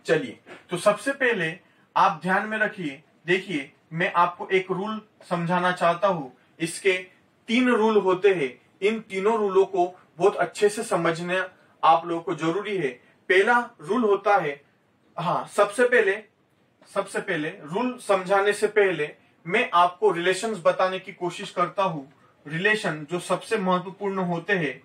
चलिए, तो सबसे पहले आप ध्यान में रखिए, देखिए मैं आपको एक रूल समझाना चाहता हूं। इसके 3 रूल होते हैं, इन तीनों रूलों को बहुत अच्छे से समझना आप लोगों को जरूरी है। पहला रूल होता है, सबसे पहले रूल समझाने से पहले मैं आपको रिलेशंस बताने की कोशिश करता हूं। रिलेशन जो सबसे महत्वपूर्ण होते हैं,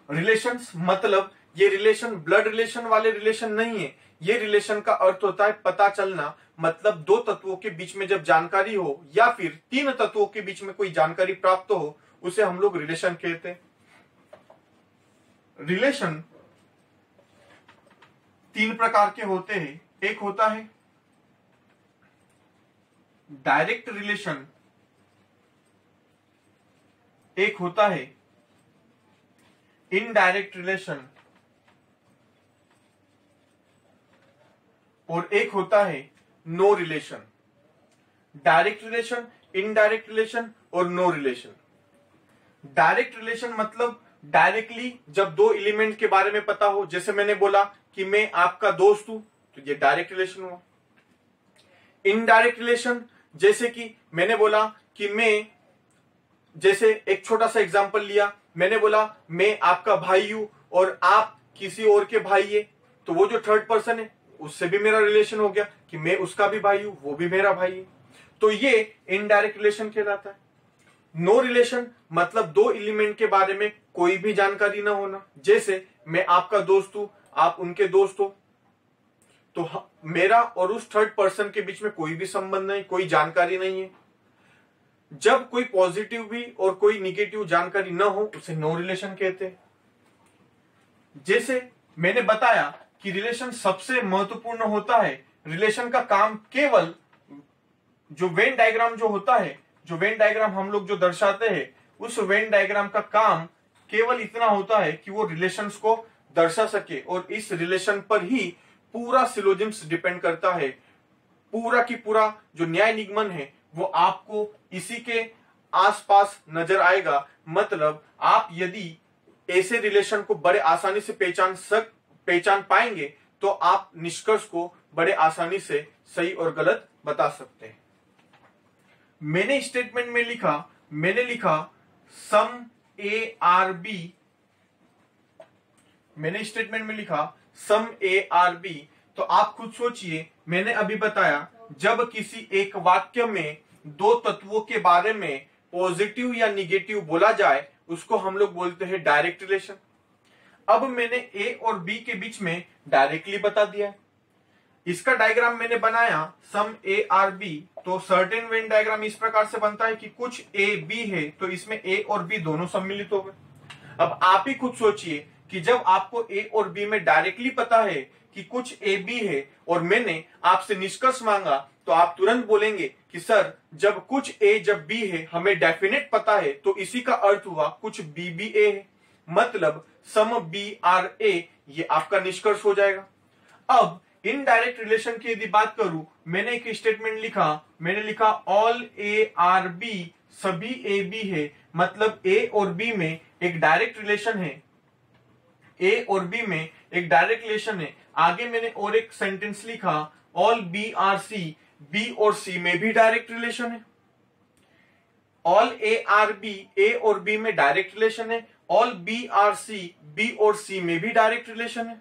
रिलेशंस मतलब ये रिलेशन ब्लड रिलेशन वाले रिलेशन नहीं है। ये रिलेशन का अर्थ होता है पता चलना, मतलब 2 तत्वों के बीच में जब जानकारी हो या फिर 3 तत्वों के बीच में कोई जानकारी प्राप्त हो, उसे हम लोग रिलेशन कहते हैं। रिलेशन 3 प्रकार के होते हैं। एक होता है डायरेक्ट रिलेशन, एक होता है इनडायरेक्ट रिलेशन, और एक होता है no relation. Direct relation, indirect relation और नो रिलेशन। डायरेक्ट रिलेशन मतलब डायरेक्टली जब 2 एलिमेंट के बारे में पता हो, जैसे मैंने बोला कि मैं आपका दोस्त हूं, तो ये डायरेक्ट रिलेशन हुआ। इनडायरेक्ट रिलेशन, जैसे कि मैंने बोला कि मैं, जैसे एक छोटा सा एग्जांपल लिया, मैंने बोला मैं आपका भाई हूं और आप किसी और के भाई है, तो वो जो थर्ड पर्सन है उससे भी मेरा रिलेशन हो गया कि मैं उसका भी भाई हूं, वो भी मेरा भाई है, तो ये इनडायरेक्ट रिलेशन कहलाता है। नो रिलेशन मतलब 2 एलिमेंट के बारे में कोई भी जानकारी ना होना, जैसे मैं आपका दोस्त हूं, आप उनके दोस्त हो, तो मेरा और उस थर्ड पर्सन के बीच में कोई भी संबंध नहीं, कोई जानकारी नहीं है। जब कोई पॉजिटिव भी और कोई निगेटिव जानकारी ना हो, उसे नो रिलेशन कहते हैं। जैसे मैंने बताया कि रिलेशन सबसे महत्वपूर्ण होता है, रिलेशन का काम केवल जो वेन डायग्राम जो होता है, जो वेन डायग्राम हम लोग जो दर्शाते हैं, उस वेन डायग्राम का काम केवल इतना होता है कि वो रिलेशंस को दर्शा सके, और इस रिलेशन पर ही पूरा सिलोजिम्स डिपेंड करता है। पूरा की पूरा जो न्याय निगमन है वो आपको इसी के आसपास नजर आएगा। मतलब आप यदि ऐसे रिलेशन को बड़े आसानी से पहचान पाएंगे तो आप निष्कर्ष को बड़े आसानी से सही और गलत बता सकते हैं। मैंने स्टेटमेंट में लिखा सम ए आर बी, मैंने स्टेटमेंट में लिखा सम ए आर बी। तो आप खुद सोचिए, मैंने अभी बताया जब किसी एक वाक्य में दो तत्वों के बारे में पॉजिटिव या निगेटिव बोला जाए उसको हम लोग बोलते हैं डायरेक्ट रिलेशन। अब मैंने ए और बी के बीच में डायरेक्टली बता दिया है। इसका डायग्राम मैंने बनाया सम ए आर बी। तो सर्टेन वेन डायग्राम इस प्रकार से बनता है कि कुछ ए बी है तो इसमें ए और बी दोनों सम्मिलित हो गए। अब आप ही खुद सोचिए कि जब आपको ए और बी में डायरेक्टली पता है कि कुछ ए बी है और मैंने आपसे निष्कर्ष मांगा तो आप तुरंत बोलेंगे कि सर जब कुछ ए जब बी है हमें डेफिनेट पता है तो इसी का अर्थ हुआ कुछ बी भी ए है, मतलब सम बी आर ए, ये आपका निष्कर्ष हो जाएगा। अब इनडायरेक्ट रिलेशन की यदि बात करूं, मैंने एक स्टेटमेंट लिखा ऑल ए आर बी, सभी ए बी है, मतलब ए और बी में एक डायरेक्ट रिलेशन है, ए और बी में एक डायरेक्ट रिलेशन है। आगे मैंने और एक सेंटेंस लिखा all B are C, B और सी में भी डायरेक्ट रिलेशन है। All A are B, A और बी में डायरेक्ट रिलेशन है। All B are C, B और सी में भी डायरेक्ट रिलेशन है।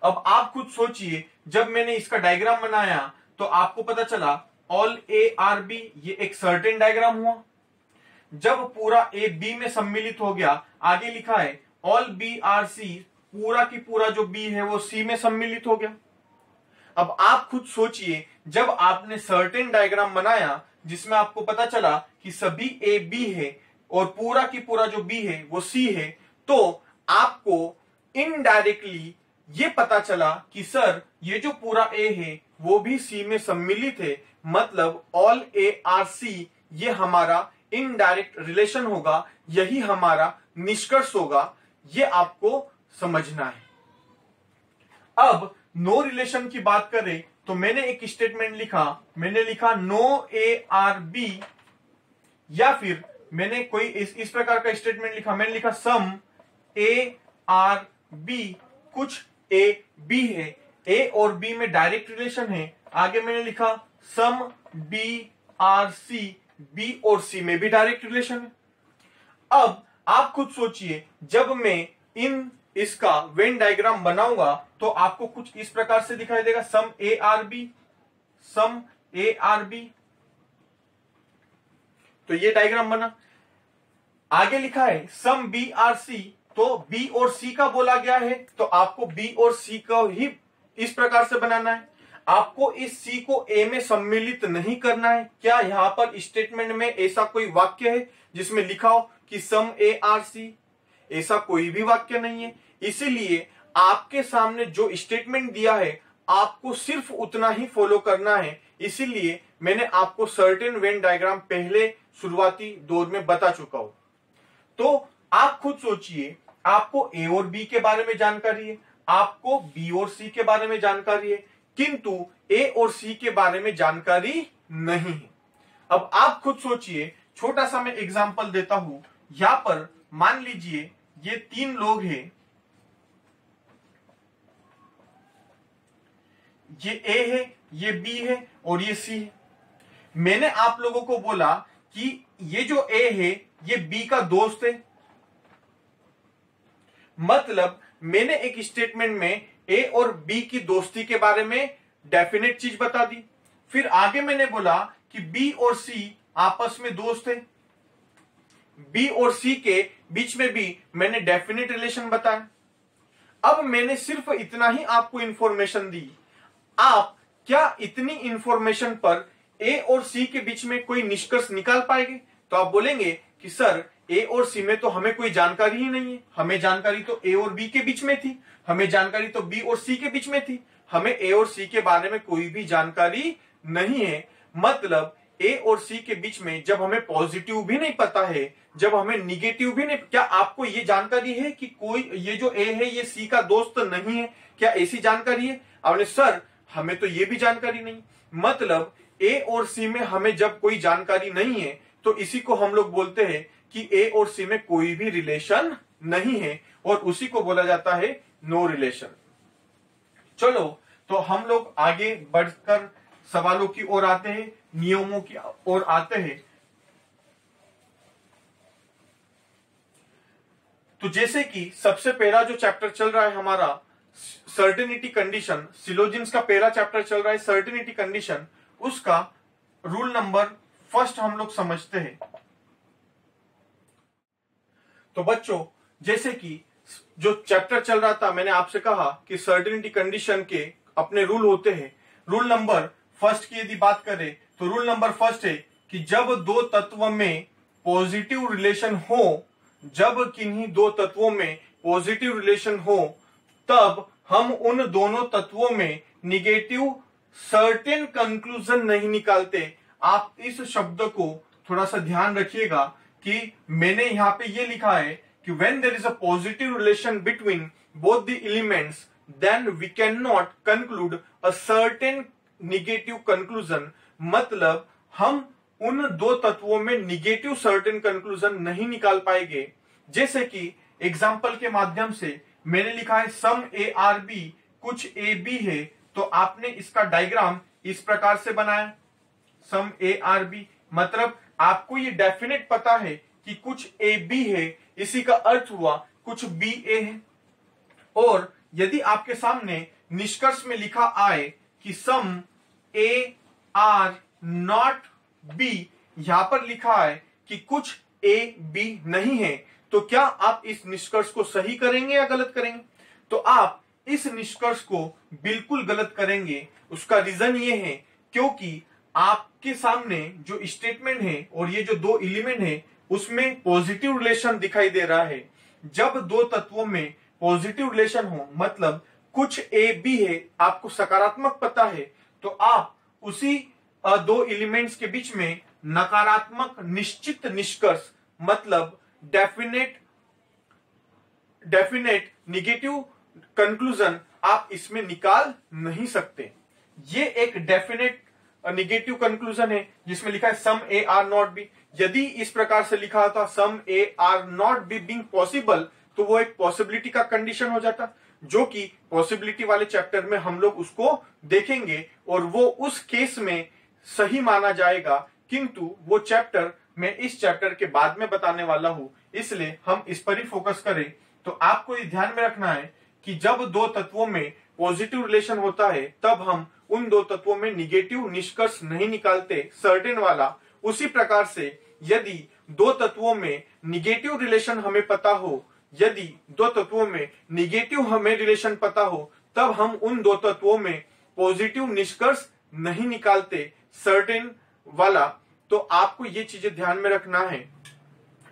अब आप खुद सोचिए, जब मैंने इसका डायग्राम बनाया तो आपको पता चला ऑल ए आर बी, ये एक सर्टेन डायग्राम हुआ। जब पूरा ए बी में सम्मिलित हो गया, आगे लिखा है ऑल बी आर सी, पूरा की पूरा जो बी है वो सी में सम्मिलित हो गया। अब आप खुद सोचिए, जब आपने सर्टेन डायग्राम बनाया जिसमें आपको पता चला कि सभी ए बी है और पूरा की पूरा जो बी है वो सी है, तो आपको इनडायरेक्टली ये पता चला कि सर ये जो पूरा ए है वो भी सी में सम्मिलित है, मतलब ऑल ए आर सी ये हमारा इनडायरेक्ट रिलेशन होगा, यही हमारा निष्कर्ष होगा। ये आपको समझना है। अब नो रिलेशन की बात करें तो मैंने एक स्टेटमेंट लिखा नो ए आर बी, या फिर मैंने कोई इस प्रकार का स्टेटमेंट मैंने लिखा सम ए आर बी, कुछ ए बी है, ए और बी में डायरेक्ट रिलेशन है। आगे मैंने लिखा some B are C, B और सी में भी डायरेक्ट रिलेशन है। अब आप खुद सोचिए, जब मैं इसका वेन डायग्राम बनाऊंगा तो आपको कुछ इस प्रकार से दिखाई देगा some A are B, some A are B. तो ये डायग्राम बना। आगे लिखा है सम बी आर सी, तो बी और सी का बोला गया है तो आपको बी और सी को ही इस प्रकार से बनाना है। आपको इस सी को ए में सम्मिलित नहीं करना है। क्या यहां पर स्टेटमेंट में ऐसा कोई वाक्य है जिसमें लिखा हो कि सम ए आर सी? ऐसा कोई भी वाक्य नहीं है। इसीलिए आपके सामने जो स्टेटमेंट दिया है आपको सिर्फ उतना ही फॉलो करना है। इसीलिए मैंने आपको सर्टेन वेन डायग्राम पहले शुरुआती दौर में बता चुका हूं। तो आप खुद सोचिए, आपको ए और बी के बारे में जानकारी है, आपको बी और सी के बारे में जानकारी है, किंतु ए और सी के बारे में जानकारी नहीं है। अब आप खुद सोचिए, छोटा सा मैं एग्जांपल देता हूं। यहां पर मान लीजिए ये तीन लोग हैं, ये ए है, ये बी है और ये सी है। मैंने आप लोगों को बोला कि ये जो ए है ये बी का दोस्त है, मतलब मैंने एक स्टेटमेंट में ए और बी की दोस्ती के बारे में डेफिनेट चीज बता दी। फिर आगे मैंने बोला कि बी और सी आपस में दोस्त है, बी और सी के बीच में भी मैंने डेफिनेट रिलेशन बताया। अब मैंने सिर्फ इतना ही आपको इंफॉर्मेशन दी। आप क्या इतनी इंफॉर्मेशन पर ए और सी के बीच में कोई निष्कर्ष निकाल पाएंगे? तो आप बोलेंगे कि सर ए और सी में तो हमें कोई जानकारी ही नहीं है, हमें जानकारी तो ए और बी के बीच में थी, हमें जानकारी तो बी और सी के बीच में थी, हमें ए और सी के बारे में कोई भी जानकारी नहीं है। मतलब ए और सी के बीच में जब हमें पॉजिटिव भी नहीं पता है, जब हमें निगेटिव भी नहीं, क्या आपको ये जानकारी है कि कोई ये जो ए है ये सी का दोस्त नहीं है? क्या ऐसी जानकारी है? आपने सर हमें तो ये भी जानकारी नहीं। मतलब ए और सी में हमें जब कोई जानकारी नहीं है तो इसी को हम लोग बोलते हैं कि ए और सी में कोई भी रिलेशन नहीं है और उसी को बोला जाता है नो रिलेशन। चलो तो हम लोग आगे बढ़कर सवालों की ओर आते हैं, नियमों की ओर आते हैं। तो जैसे कि सबसे पहला जो चैप्टर चल रहा है हमारा सर्टेनिटी कंडीशन, सिलोजिम्स का पहला चैप्टर चल रहा है सर्टेनिटी कंडीशन, उसका रूल नंबर फर्स्ट हम लोग समझते हैं। तो बच्चों जैसे कि जो चैप्टर चल रहा था, मैंने आपसे कहा कि सर्टेनिटी कंडीशन के अपने रूल होते हैं। रूल नंबर फर्स्ट की यदि बात करें तो रूल नंबर फर्स्ट है कि जब दो तत्व में पॉजिटिव रिलेशन हो, जब किन्हीं दो तत्वों में पॉजिटिव रिलेशन हो, तब हम उन दोनों तत्वों में निगेटिव सर्टेन कंक्लूजन नहीं निकालते। आप इस शब्द को थोड़ा सा ध्यान रखिएगा कि मैंने यहां पे ये लिखा है कि when there is a positive relation between both the elements, then we cannot conclude a certain negative conclusion। मतलब हम उन दो तत्वों में निगेटिव सर्टेन कंक्लूजन नहीं निकाल पाएंगे। जैसे कि एग्जाम्पल के माध्यम से मैंने लिखा है सम ए आर बी, कुछ ए बी है, तो आपने इसका डायग्राम इस प्रकार से बनाया, सम ए आर बी, मतलब आपको ये डेफिनेट पता है कि कुछ ए बी है, इसी का अर्थ हुआ कुछ बी ए है। और यदि आपके सामने निष्कर्ष में लिखा आए कि सम ए आर नॉट बी, यहां पर लिखा है कि कुछ ए बी नहीं है, तो क्या आप इस निष्कर्ष को सही करेंगे या गलत करेंगे? तो आप इस निष्कर्ष को बिल्कुल गलत करेंगे। उसका रीजन ये है क्योंकि आपके सामने जो स्टेटमेंट है और ये जो दो एलिमेंट है उसमें पॉजिटिव रिलेशन दिखाई दे रहा है। जब दो तत्वों में पॉजिटिव रिलेशन हो, मतलब कुछ ए बी है, आपको सकारात्मक पता है, तो आप उसी दो एलिमेंट्स के बीच में नकारात्मक निश्चित निष्कर्ष, मतलब डेफिनेट निगेटिव कंक्लूजन आप इसमें निकाल नहीं सकते। ये एक डेफिनेट निगेटिव कंक्लूजन है जिसमें लिखा है some A are not B. यदि इस प्रकार से लिखा होता some A are not B being possible, तो वो एक पॉसिबिलिटी का कंडीशन हो जाता, जो कि पॉसिबिलिटी वाले चैप्टर में हम लोग उसको देखेंगे और वो उस केस में सही माना जाएगा। किंतु वो चैप्टर मैं इस चैप्टर के बाद में बताने वाला हूं, इसलिए हम इस पर ही फोकस करें। तो आपको ये ध्यान में रखना है कि जब दो तत्वों में पॉजिटिव रिलेशन होता है तब हम उन दो तत्वों में निगेटिव निष्कर्ष नहीं निकालते, सर्टेन वाला। उसी प्रकार से यदि दो तत्वों में निगेटिव रिलेशन हमें पता हो, यदि दो तत्वों में निगेटिव हमें रिलेशन पता हो, तब हम उन दो तत्वों में पॉजिटिव निष्कर्ष नहीं निकालते, सर्टेन वाला। तो आपको ये चीजें ध्यान में रखना है।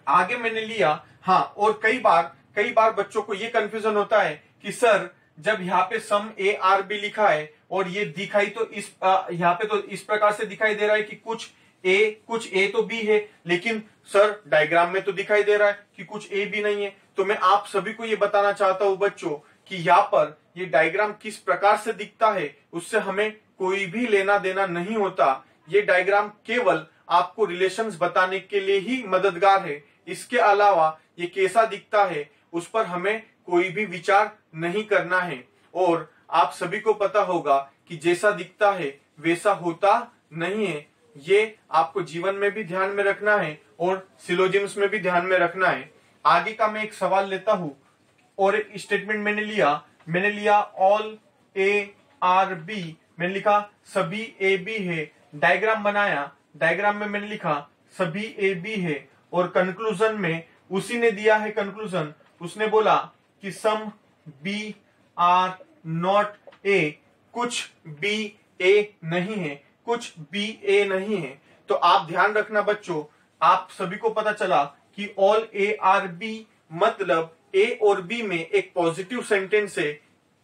आगे मैंने लिया, हाँ, और कई बार बच्चों को ये कंफ्यूजन होता है कि सर जब यहाँ पे सम ए आर बी लिखा है और ये दिखाई तो इस यहाँ पे तो इस प्रकार से दिखाई दे रहा है कि कुछ ए तो बी है, लेकिन सर डायग्राम में तो दिखाई दे रहा है कि कुछ ए बी नहीं है। तो मैं आप सभी को ये बताना चाहता हूं बच्चों कि यहाँ पर ये डायग्राम किस प्रकार से दिखता है उससे हमें कोई भी लेना देना नहीं होता। ये डायग्राम केवल आपको रिलेशंस बताने के लिए ही मददगार है। इसके अलावा ये कैसा दिखता है उस पर हमें कोई भी विचार नहीं करना है। और आप सभी को पता होगा कि जैसा दिखता है वैसा होता नहीं है। ये आपको जीवन में भी ध्यान में रखना है और सिलोजिम्स में भी ध्यान में रखना है। आगे का मैं एक सवाल लेता हूं और एक स्टेटमेंट मैंने लिया ऑल ए आर बी, मैंने लिखा सभी ए बी है। डायग्राम बनाया, डायग्राम में मैंने लिखा सभी ए बी है और कंक्लूजन में उसी ने दिया है कंक्लूजन। उसने बोला कि some B are not A, कुछ बी ए नहीं है, कुछ बी ए नहीं है। तो आप ध्यान रखना बच्चों, आप सभी को पता चला कि ऑल ए आर बी मतलब ए और बी में एक पॉजिटिव सेंटेंस है,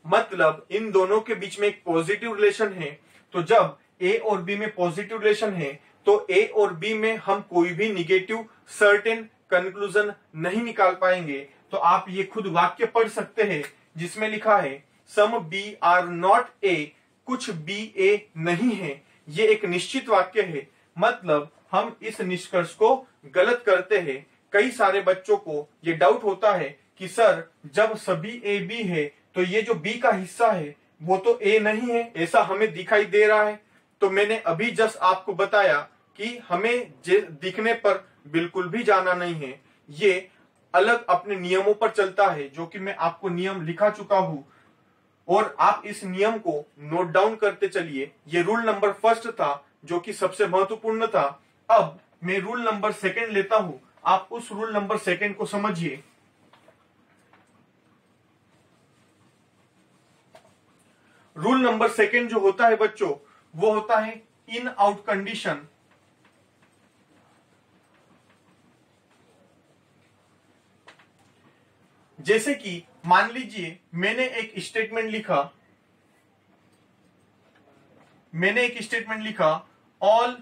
मतलब इन दोनों के बीच में एक पॉजिटिव रिलेशन है। तो जब ए और बी में पॉजिटिव रिलेशन है तो ए और बी में हम कोई भी निगेटिव सर्टेन कंक्लूजन नहीं निकाल पाएंगे। तो आप ये खुद वाक्य पढ़ सकते हैं जिसमें लिखा है some B are not A, कुछ बी ए नहीं है। ये एक निश्चित वाक्य है, मतलब हम इस निष्कर्ष को गलत करते हैं। कई सारे बच्चों को ये डाउट होता है कि कि सर जब सभी ए बी है तो ये जो बी का हिस्सा है वो तो ए नहीं है, ऐसा हमें दिखाई दे रहा है। तो मैंने अभी जस्ट आपको बताया कि हमें दिखने पर बिल्कुल भी जाना नहीं है, ये अलग अपने नियमों पर चलता है, जो कि मैं आपको नियम लिखा चुका हूं और आप इस नियम को नोट डाउन करते चलिए। ये रूल नंबर फर्स्ट था जो कि सबसे महत्वपूर्ण था। अब मैं रूल नंबर सेकंड लेता हूं, आप उस रूल नंबर सेकंड को समझिए। रूल नंबर सेकंड जो होता है बच्चों, वो होता है इन आउट कंडीशन। जैसे कि मान लीजिए मैंने एक स्टेटमेंट लिखा, ऑल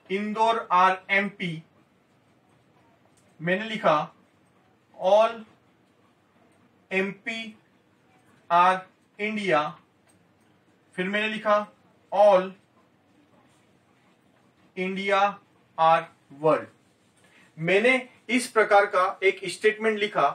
इंदौर आर एमपी। मैंने लिखा ऑल एमपी आर इंडिया। फिर मैंने लिखा ऑल इंडिया आर वर्ल्ड। मैंने इस प्रकार का एक स्टेटमेंट लिखा।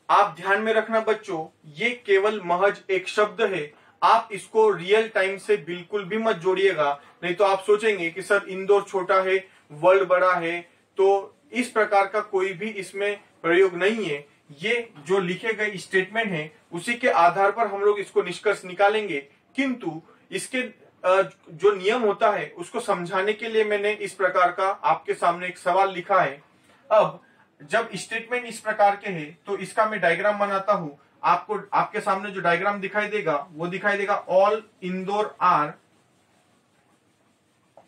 आप ध्यान में रखना बच्चों, ये केवल महज एक शब्द है, आप इसको रियल टाइम से बिल्कुल भी मत जोड़िएगा, नहीं तो आप सोचेंगे कि सर इंदौर छोटा है वर्ल्ड बड़ा है। तो इस प्रकार का कोई भी इसमें प्रयोग नहीं है। ये जो लिखे गए स्टेटमेंट है उसी के आधार पर हम लोग इसको निष्कर्ष निकालेंगे, किंतु इसके जो नियम होता है उसको समझाने के लिए मैंने इस प्रकार का आपके सामने एक सवाल लिखा है। अब जब स्टेटमेंट इस प्रकार के हैं तो इसका मैं डायग्राम बनाता हूं। आपको आपके सामने जो डायग्राम दिखाई देगा वो दिखाई देगा ऑल इंदौर आर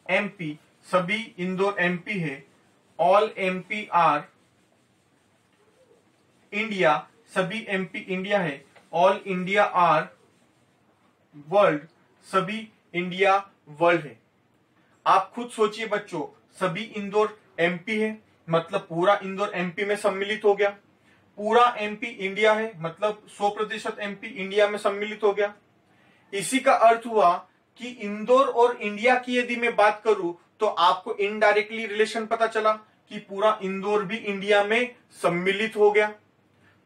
एमपी। सभी इंदौर एमपी है। All MP are India. सभी एमपी इंडिया है। All India are world. सभी इंडिया वर्ल्ड है। आप खुद सोचिए बच्चों, सभी इंदौर एमपी है मतलब पूरा इंदौर एमपी में सम्मिलित हो गया। पूरा एमपी इंडिया है मतलब 100% एमपी इंडिया में सम्मिलित हो गया। इसी का अर्थ हुआ कि इंदौर और इंडिया की यदि मैं बात करूं तो आपको इनडायरेक्टली रिलेशन पता चला कि पूरा इंदौर भी इंडिया में सम्मिलित हो गया।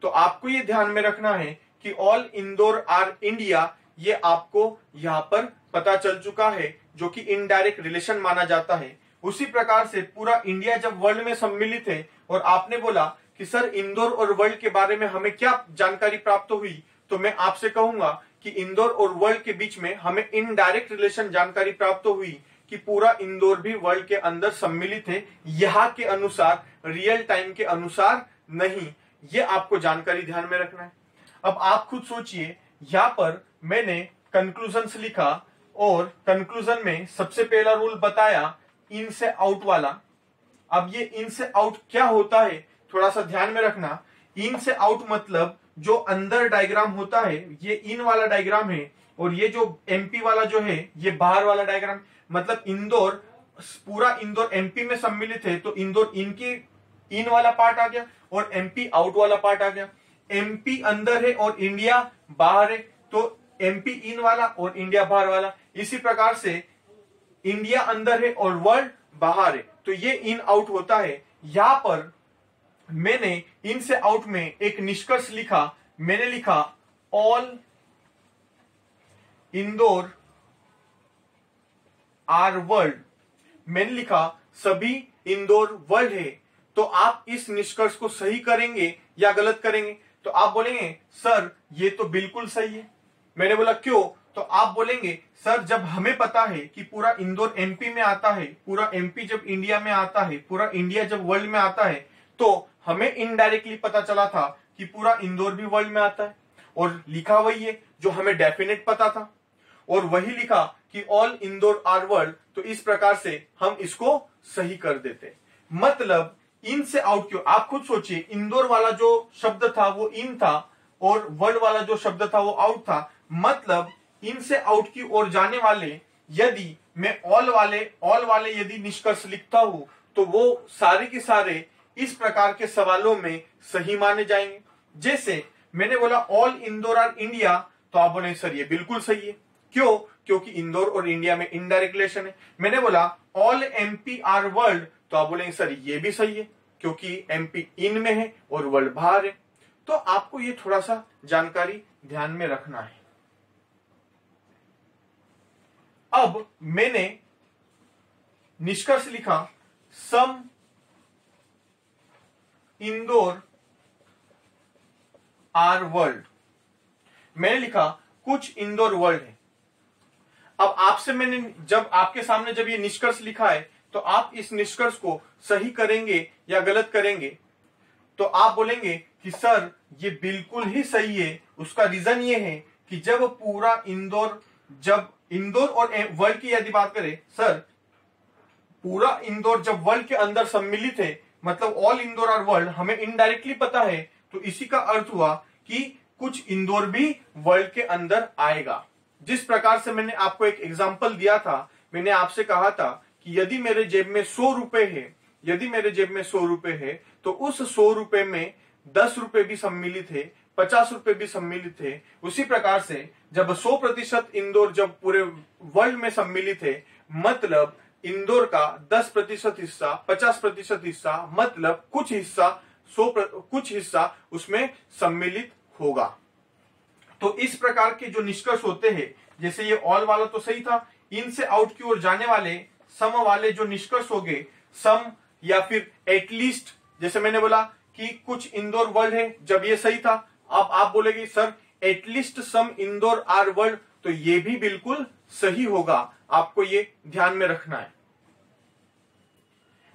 तो आपको ये ध्यान में रखना है कि ऑल इंदौर आर इंडिया, ये आपको यहां पर पता चल चुका है, जो कि इनडायरेक्ट रिलेशन माना जाता है। उसी प्रकार से पूरा इंडिया जब वर्ल्ड में सम्मिलित है और आपने बोला कि सर इंदौर और वर्ल्ड के बारे में हमें क्या जानकारी प्राप्त हुई, तो मैं आपसे कहूंगा कि इंदौर और वर्ल्ड के बीच में हमें इनडायरेक्ट रिलेशन जानकारी प्राप्त हुई कि पूरा इंदौर भी वर्ल्ड के अंदर सम्मिलित है, यहाँ के अनुसार, रियल टाइम के अनुसार नहीं। ये आपको जानकारी ध्यान में रखना है। अब आप खुद सोचिए, यहां पर मैंने कंक्लूजन लिखा और कंक्लूजन में सबसे पहला रूल बताया इन से आउट वाला। अब ये इन से आउट क्या होता है थोड़ा सा ध्यान में रखना। इन से आउट मतलब जो अंदर डायग्राम होता है ये इन वाला डायग्राम है, और ये जो एमपी वाला जो है ये बाहर वाला डायग्राम। मतलब इंदौर, पूरा इंदौर एमपी में सम्मिलित है तो इंदौर इनकी इन वाला पार्ट आ गया और एमपी आउट वाला पार्ट आ गया। एमपी अंदर है और इंडिया बाहर है तो एमपी इन वाला और इंडिया बाहर वाला। इसी प्रकार से इंडिया अंदर है और वर्ल्ड बाहर है तो ये इन आउट होता है। यहां पर मैंने इन से आउट में एक निष्कर्ष लिखा। मैंने लिखा ऑल इंदौर आर वर्ल्ड। मैंने लिखा सभी इंदौर वर्ल्ड है। तो आप इस निष्कर्ष को सही करेंगे या गलत करेंगे? तो आप बोलेंगे सर ये तो बिल्कुल सही है। मैंने बोला क्यों? तो आप बोलेंगे सर जब हमें पता है कि पूरा इंदौर एमपी में आता है, पूरा एमपी जब इंडिया में आता है, पूरा इंडिया जब वर्ल्ड में आता है, तो हमें इनडायरेक्टली पता चला था कि पूरा इंदौर भी वर्ल्ड में आता है। और लिखा वही है जो हमें डेफिनेट पता था, और वही लिखा कि ऑल इंदौर आर वर्ल्ड। तो इस प्रकार से हम इसको सही कर देते। मतलब इन से आउट क्यों? आप खुद सोचिए, इंदौर वाला जो शब्द था वो इन था और वर्ल्ड वाला जो शब्द था वो आउट था। मतलब इन से आउट की ओर जाने वाले यदि मैं ऑल वाले यदि निष्कर्ष लिखता हूं तो वो सारे के सारे इस प्रकार के सवालों में सही माने जाएंगे। जैसे मैंने बोला ऑल इंदौर आर इंडिया, तो आप बोले सर ये बिल्कुल सही है। क्यों? क्योंकि इंदौर और इंडिया में इनडायरेक्ट रिलेशन है। मैंने बोला ऑल एमपी आर वर्ल्ड, तो आप बोलेंगे सर ये भी सही है। क्योंकि एमपी इन में है और वर्ल्ड बाहर है। तो आपको ये थोड़ा सा जानकारी ध्यान में रखना है। अब मैंने निष्कर्ष लिखा, सम इंदौर आर वर्ल्ड। मैंने लिखा कुछ इंदौर वर्ल्ड है। अब आपसे मैंने जब आपके सामने जब ये निष्कर्ष लिखा है तो आप इस निष्कर्ष को सही करेंगे या गलत करेंगे? तो आप बोलेंगे कि सर ये बिल्कुल ही सही है। उसका रीजन ये है कि जब पूरा इंदौर, जब इंदौर और वर्ल्ड की यदि बात करें सर, पूरा इंदौर जब वर्ल्ड के अंदर सम्मिलित है, मतलब ऑल इंदौर आर वर्ल्ड, हमें इनडायरेक्टली पता है, तो इसी का अर्थ हुआ कि कुछ इंदौर भी वर्ल्ड के अंदर आएगा। जिस प्रकार से मैंने आपको एक एग्जांपल दिया था, मैंने आपसे कहा था कि यदि मेरे जेब में 100 रुपए है, यदि मेरे जेब में 100 रुपए है, तो उस 100 रुपए में 10 रुपए भी सम्मिलित है, 50 रुपए भी सम्मिलित है। उसी प्रकार से जब 100% इंदौर जब पूरे वर्ल्ड में सम्मिलित है, मतलब इंदौर का 10% हिस्सा, 50% हिस्सा, मतलब कुछ हिस्सा, कुछ हिस्सा उसमें सम्मिलित होगा। तो इस प्रकार के जो निष्कर्ष होते हैं, जैसे ये ऑल वाला तो सही था, इनसे आउट की ओर जाने वाले सम वाले जो निष्कर्ष हो गए, सम या फिर एटलीस्ट, जैसे मैंने बोला कि कुछ इंदौर वर्ल्ड है, जब ये सही था। अब आप बोलेंगे sir at least some Indore are world, तो ये भी बिल्कुल सही होगा। आपको ये ध्यान में रखना है।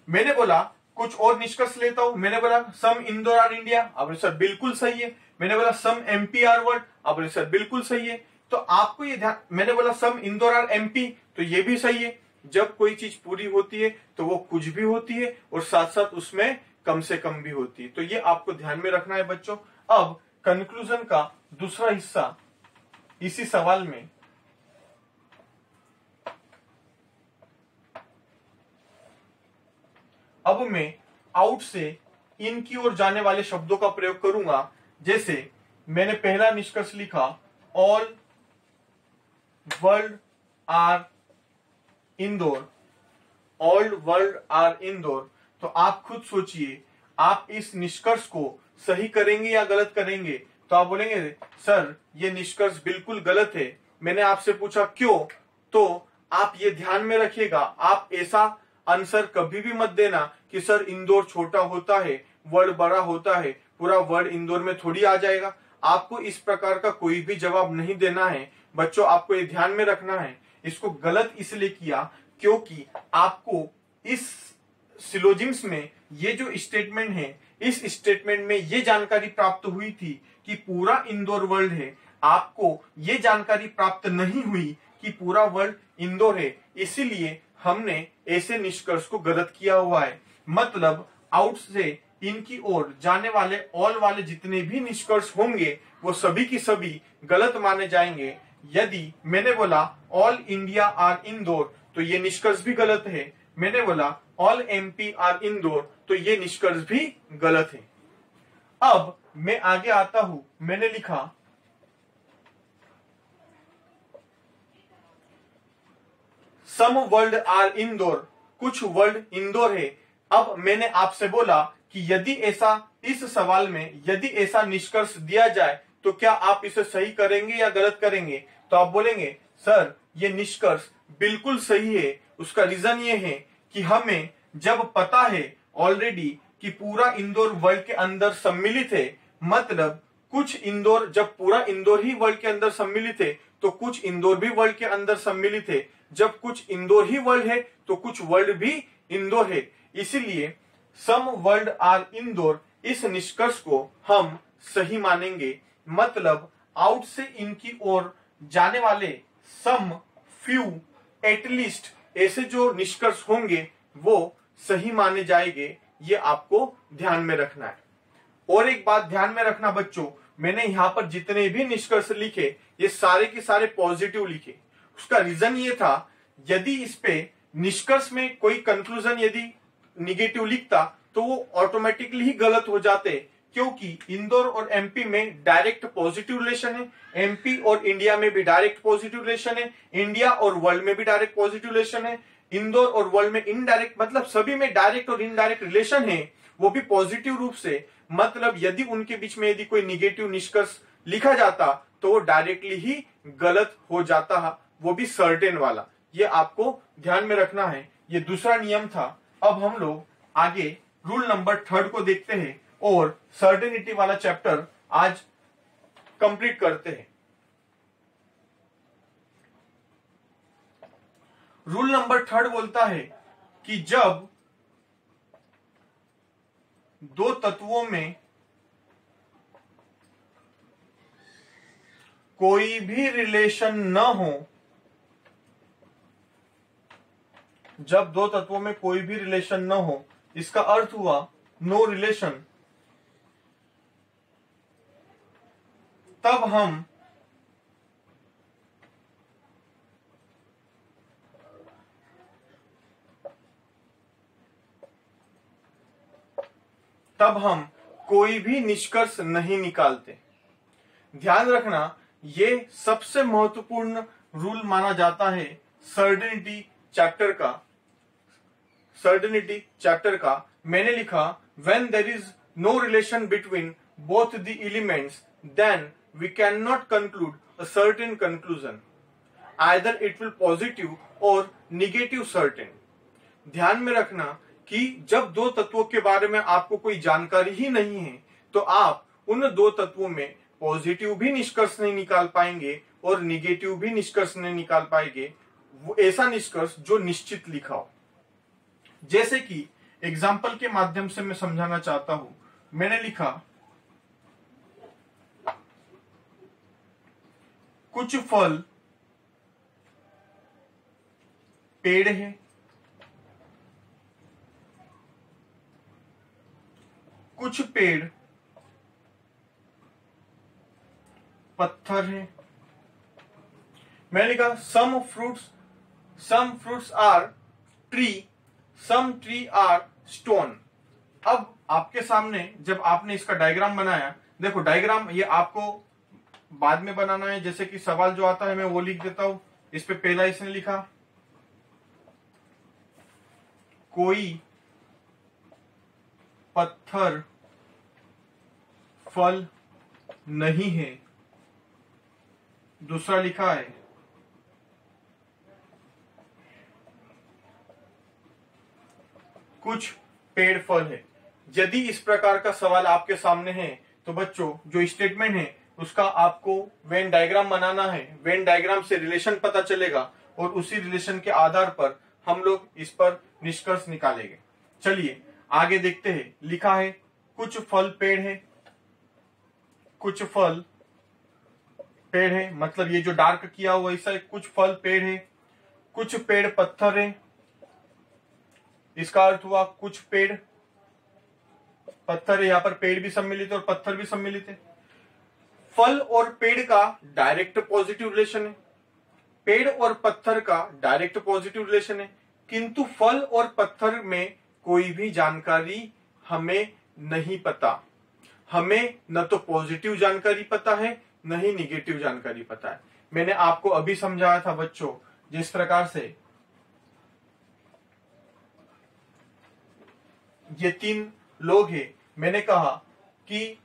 मैंने बोला कुछ और निष्कर्ष लेता हूं। मैंने बोला सम इंदौर आर इंडिया, अब सर बिल्कुल सही है। मैंने बोला सम एमपी आर वर्ल्ड, अब सर बिल्कुल सही है। तो आपको ये ध्यान, मैंने बोला सम इंदौर आर एमपी, तो ये भी सही है। जब कोई चीज पूरी होती है तो वो कुछ भी होती है और साथ साथ उसमें कम से कम भी होती है। तो ये आपको ध्यान में रखना है बच्चों। अब कंक्लूजन का दूसरा हिस्सा इसी सवाल में, अब मैं आउट से इन की ओर जाने वाले शब्दों का प्रयोग करूंगा। जैसे मैंने पहला निष्कर्ष लिखा, all world are Indore, all world are Indore. तो आप खुद सोचिए, आप इस निष्कर्ष को सही करेंगे या गलत करेंगे? तो आप बोलेंगे सर ये निष्कर्ष बिल्कुल गलत है। मैंने आपसे पूछा क्यों? तो आप ये ध्यान में रखिएगा, आप ऐसा आंसर कभी भी मत देना कि सर इंदौर छोटा होता है, वर्ल्ड बड़ा होता है, पूरा वर्ल्ड इंदौर में थोड़ी आ जाएगा। आपको इस प्रकार का कोई भी जवाब नहीं देना है बच्चों। आपको ये ध्यान में रखना है। इसको गलत इसलिए किया क्योंकि आपको इस सिलोजिम्स में ये जो स्टेटमेंट है, इस स्टेटमेंट में ये जानकारी प्राप्त हुई थी कि पूरा इंदौर वर्ल्ड है। आपको ये जानकारी प्राप्त नहीं हुई कि पूरा वर्ल्ड इंदौर है, इसीलिए हमने ऐसे निष्कर्ष को गलत किया हुआ है। मतलब आउट से इनकी ओर जाने वाले ऑल वाले जितने भी निष्कर्ष होंगे वो सभी की सभी गलत माने जाएंगे। यदि मैंने बोला ऑल इंडिया आर इंदौर, तो ये निष्कर्ष भी गलत है। मैंने बोला ऑल एमपी आर इंदौर, तो ये निष्कर्ष भी गलत है। अब मैं आगे आता हूं। मैंने लिखा सम वर्ल्ड आर इंदौर, कुछ वर्ल्ड इंदौर है। अब मैंने आपसे बोला कि यदि ऐसा, इस सवाल में यदि ऐसा निष्कर्ष दिया जाए तो क्या आप इसे सही करेंगे या गलत करेंगे? तो आप बोलेंगे सर ये निष्कर्ष बिल्कुल सही है। उसका रीजन ये है कि हमें जब पता है ऑलरेडी कि पूरा इंदौर वर्ल्ड के अंदर सम्मिलित है, मतलब कुछ इंदौर, जब पूरा इंदौर ही वर्ल्ड के अंदर सम्मिलित है तो कुछ इंदौर भी वर्ल्ड के अंदर सम्मिलित है। जब कुछ इंदौर ही वर्ल्ड है तो कुछ वर्ल्ड भी इंदौर है। इसीलिए सम वर्ल्ड आर इंदौर, इस निष्कर्ष को हम सही मानेंगे। मतलब आउट से इनकी ओर जाने वाले सम, फ्यू, एटलीस्ट ऐसे जो निष्कर्ष होंगे वो सही माने जाएंगे। ये आपको ध्यान में रखना है। और एक बात ध्यान में रखना बच्चों, मैंने यहाँ पर जितने भी निष्कर्ष लिखे ये सारे के सारे पॉजिटिव लिखे। उसका रीजन ये था, यदि इस पे निष्कर्ष में कोई कंक्लूजन यदि निगेटिव लिखता तो वो ऑटोमेटिकली ही गलत हो जाते, क्योंकि इंदौर और एमपी में डायरेक्ट पॉजिटिव रिलेशन है, एमपी और इंडिया में भी डायरेक्ट पॉजिटिव रिलेशन है, इंडिया और वर्ल्ड में भी डायरेक्ट पॉजिटिव रिलेशन है, इंदौर और वर्ल्ड में इनडायरेक्ट, मतलब सभी में डायरेक्ट और इनडायरेक्ट रिलेशन है। वो भी पॉजिटिव रूप से, मतलब यदि उनके बीच में यदि कोई निगेटिव निष्कर्ष लिखा जाता तो वो डायरेक्टली ही गलत हो जाता, वो भी सर्टेन वाला। ये आपको ध्यान में रखना है, ये दूसरा नियम था। अब हम लोग आगे रूल नंबर 3 को देखते हैं और सर्टेनिटी वाला चैप्टर आज कंप्लीट करते हैं। रूल नंबर 3 बोलता है कि जब दो तत्वों में कोई भी रिलेशन न हो, जब दो तत्वों में कोई भी रिलेशन न हो, इसका अर्थ हुआ नो रिलेशन, तब हम कोई भी निष्कर्ष नहीं निकालते। ध्यान रखना, ये सबसे महत्वपूर्ण रूल माना जाता है सर्टेनिटी चैप्टर का। मैंने लिखा, when there is no relation between both the elements, then we cannot conclude a certain conclusion. Either it will positive or negative certain. ध्यान में रखना कि जब दो तत्वों के बारे में आपको कोई जानकारी ही नहीं है तो आप उन दो तत्वों में पॉजिटिव भी निष्कर्ष नहीं निकाल पाएंगे और निगेटिव भी निष्कर्ष नहीं निकाल पाएंगे, वो ऐसा निष्कर्ष जो निश्चित लिखा हो। जैसे कि एग्जाम्पल के माध्यम से मैं समझाना चाहता हूं। मैंने लिखा, कुछ फल पेड़ है, कुछ पेड़ पत्थर है। मैंने लिखा, some fruits are tree, some tree are stone. अब आपके सामने जब आपने इसका डायग्राम बनाया, देखो डायग्राम ये आपको बाद में बनाना है, जैसे कि सवाल जो आता है मैं वो लिख देता हूं। इस पे पहला इसने लिखा, कोई पत्थर फल नहीं है। दूसरा लिखा है, कुछ पेड़ फल है। यदि इस प्रकार का सवाल आपके सामने है तो बच्चों जो स्टेटमेंट है उसका आपको वेन डायग्राम बनाना है। वेन डायग्राम से रिलेशन पता चलेगा और उसी रिलेशन के आधार पर हम लोग इस पर निष्कर्ष निकालेंगे। चलिए आगे देखते हैं। लिखा है, कुछ फल पेड़ है, कुछ फल पेड़ है, मतलब ये जो डार्क किया हुआ ऐसा है, कुछ फल पेड़ है, कुछ पेड़ पत्थर है। इसका अर्थ हुआ कुछ पेड़ पत्थर है, यहां पर पेड़ भी सम्मिलित है और पत्थर भी सम्मिलित है। फल और पेड़ का डायरेक्ट पॉजिटिव रिलेशन है, पेड़ और पत्थर का डायरेक्ट पॉजिटिव रिलेशन है, किंतु फल और पत्थर में कोई भी जानकारी हमें नहीं पता। हमें न तो पॉजिटिव जानकारी पता है न ही निगेटिव जानकारी पता है। मैंने आपको अभी समझाया था बच्चों, जिस प्रकार से ये तीन लोग हैं, मैंने कहा कि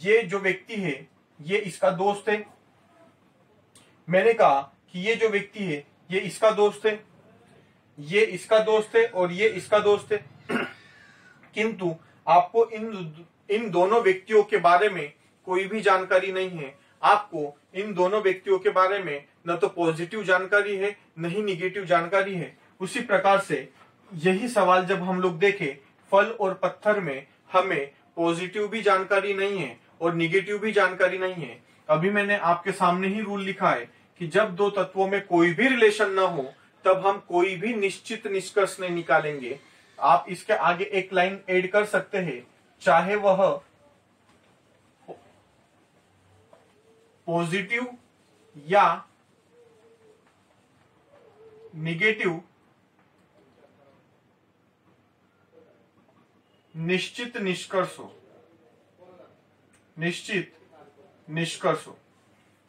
ये जो व्यक्ति है ये इसका दोस्त है। मैंने कहा कि ये जो व्यक्ति है ये इसका दोस्त है, ये इसका दोस्त है और ये इसका दोस्त है। किंतु आपको इन दोनों व्यक्तियों के बारे में कोई भी जानकारी नहीं है। आपको इन दोनों व्यक्तियों के बारे में न तो पॉजिटिव जानकारी है न ही निगेटिव जानकारी है। उसी प्रकार से यही सवाल जब हम लोग देखें, फल और पत्थर में हमें पॉजिटिव भी जानकारी नहीं है और निगेटिव भी जानकारी नहीं है। अभी मैंने आपके सामने ही रूल लिखा है कि जब दो तत्वों में कोई भी रिलेशन ना हो तब हम कोई भी निश्चित निष्कर्ष नहीं निकालेंगे। आप इसके आगे एक लाइन ऐड कर सकते हैं, चाहे वह पॉजिटिव या निगेटिव निश्चित निष्कर्ष हो, निश्चित निष्कर्ष हो,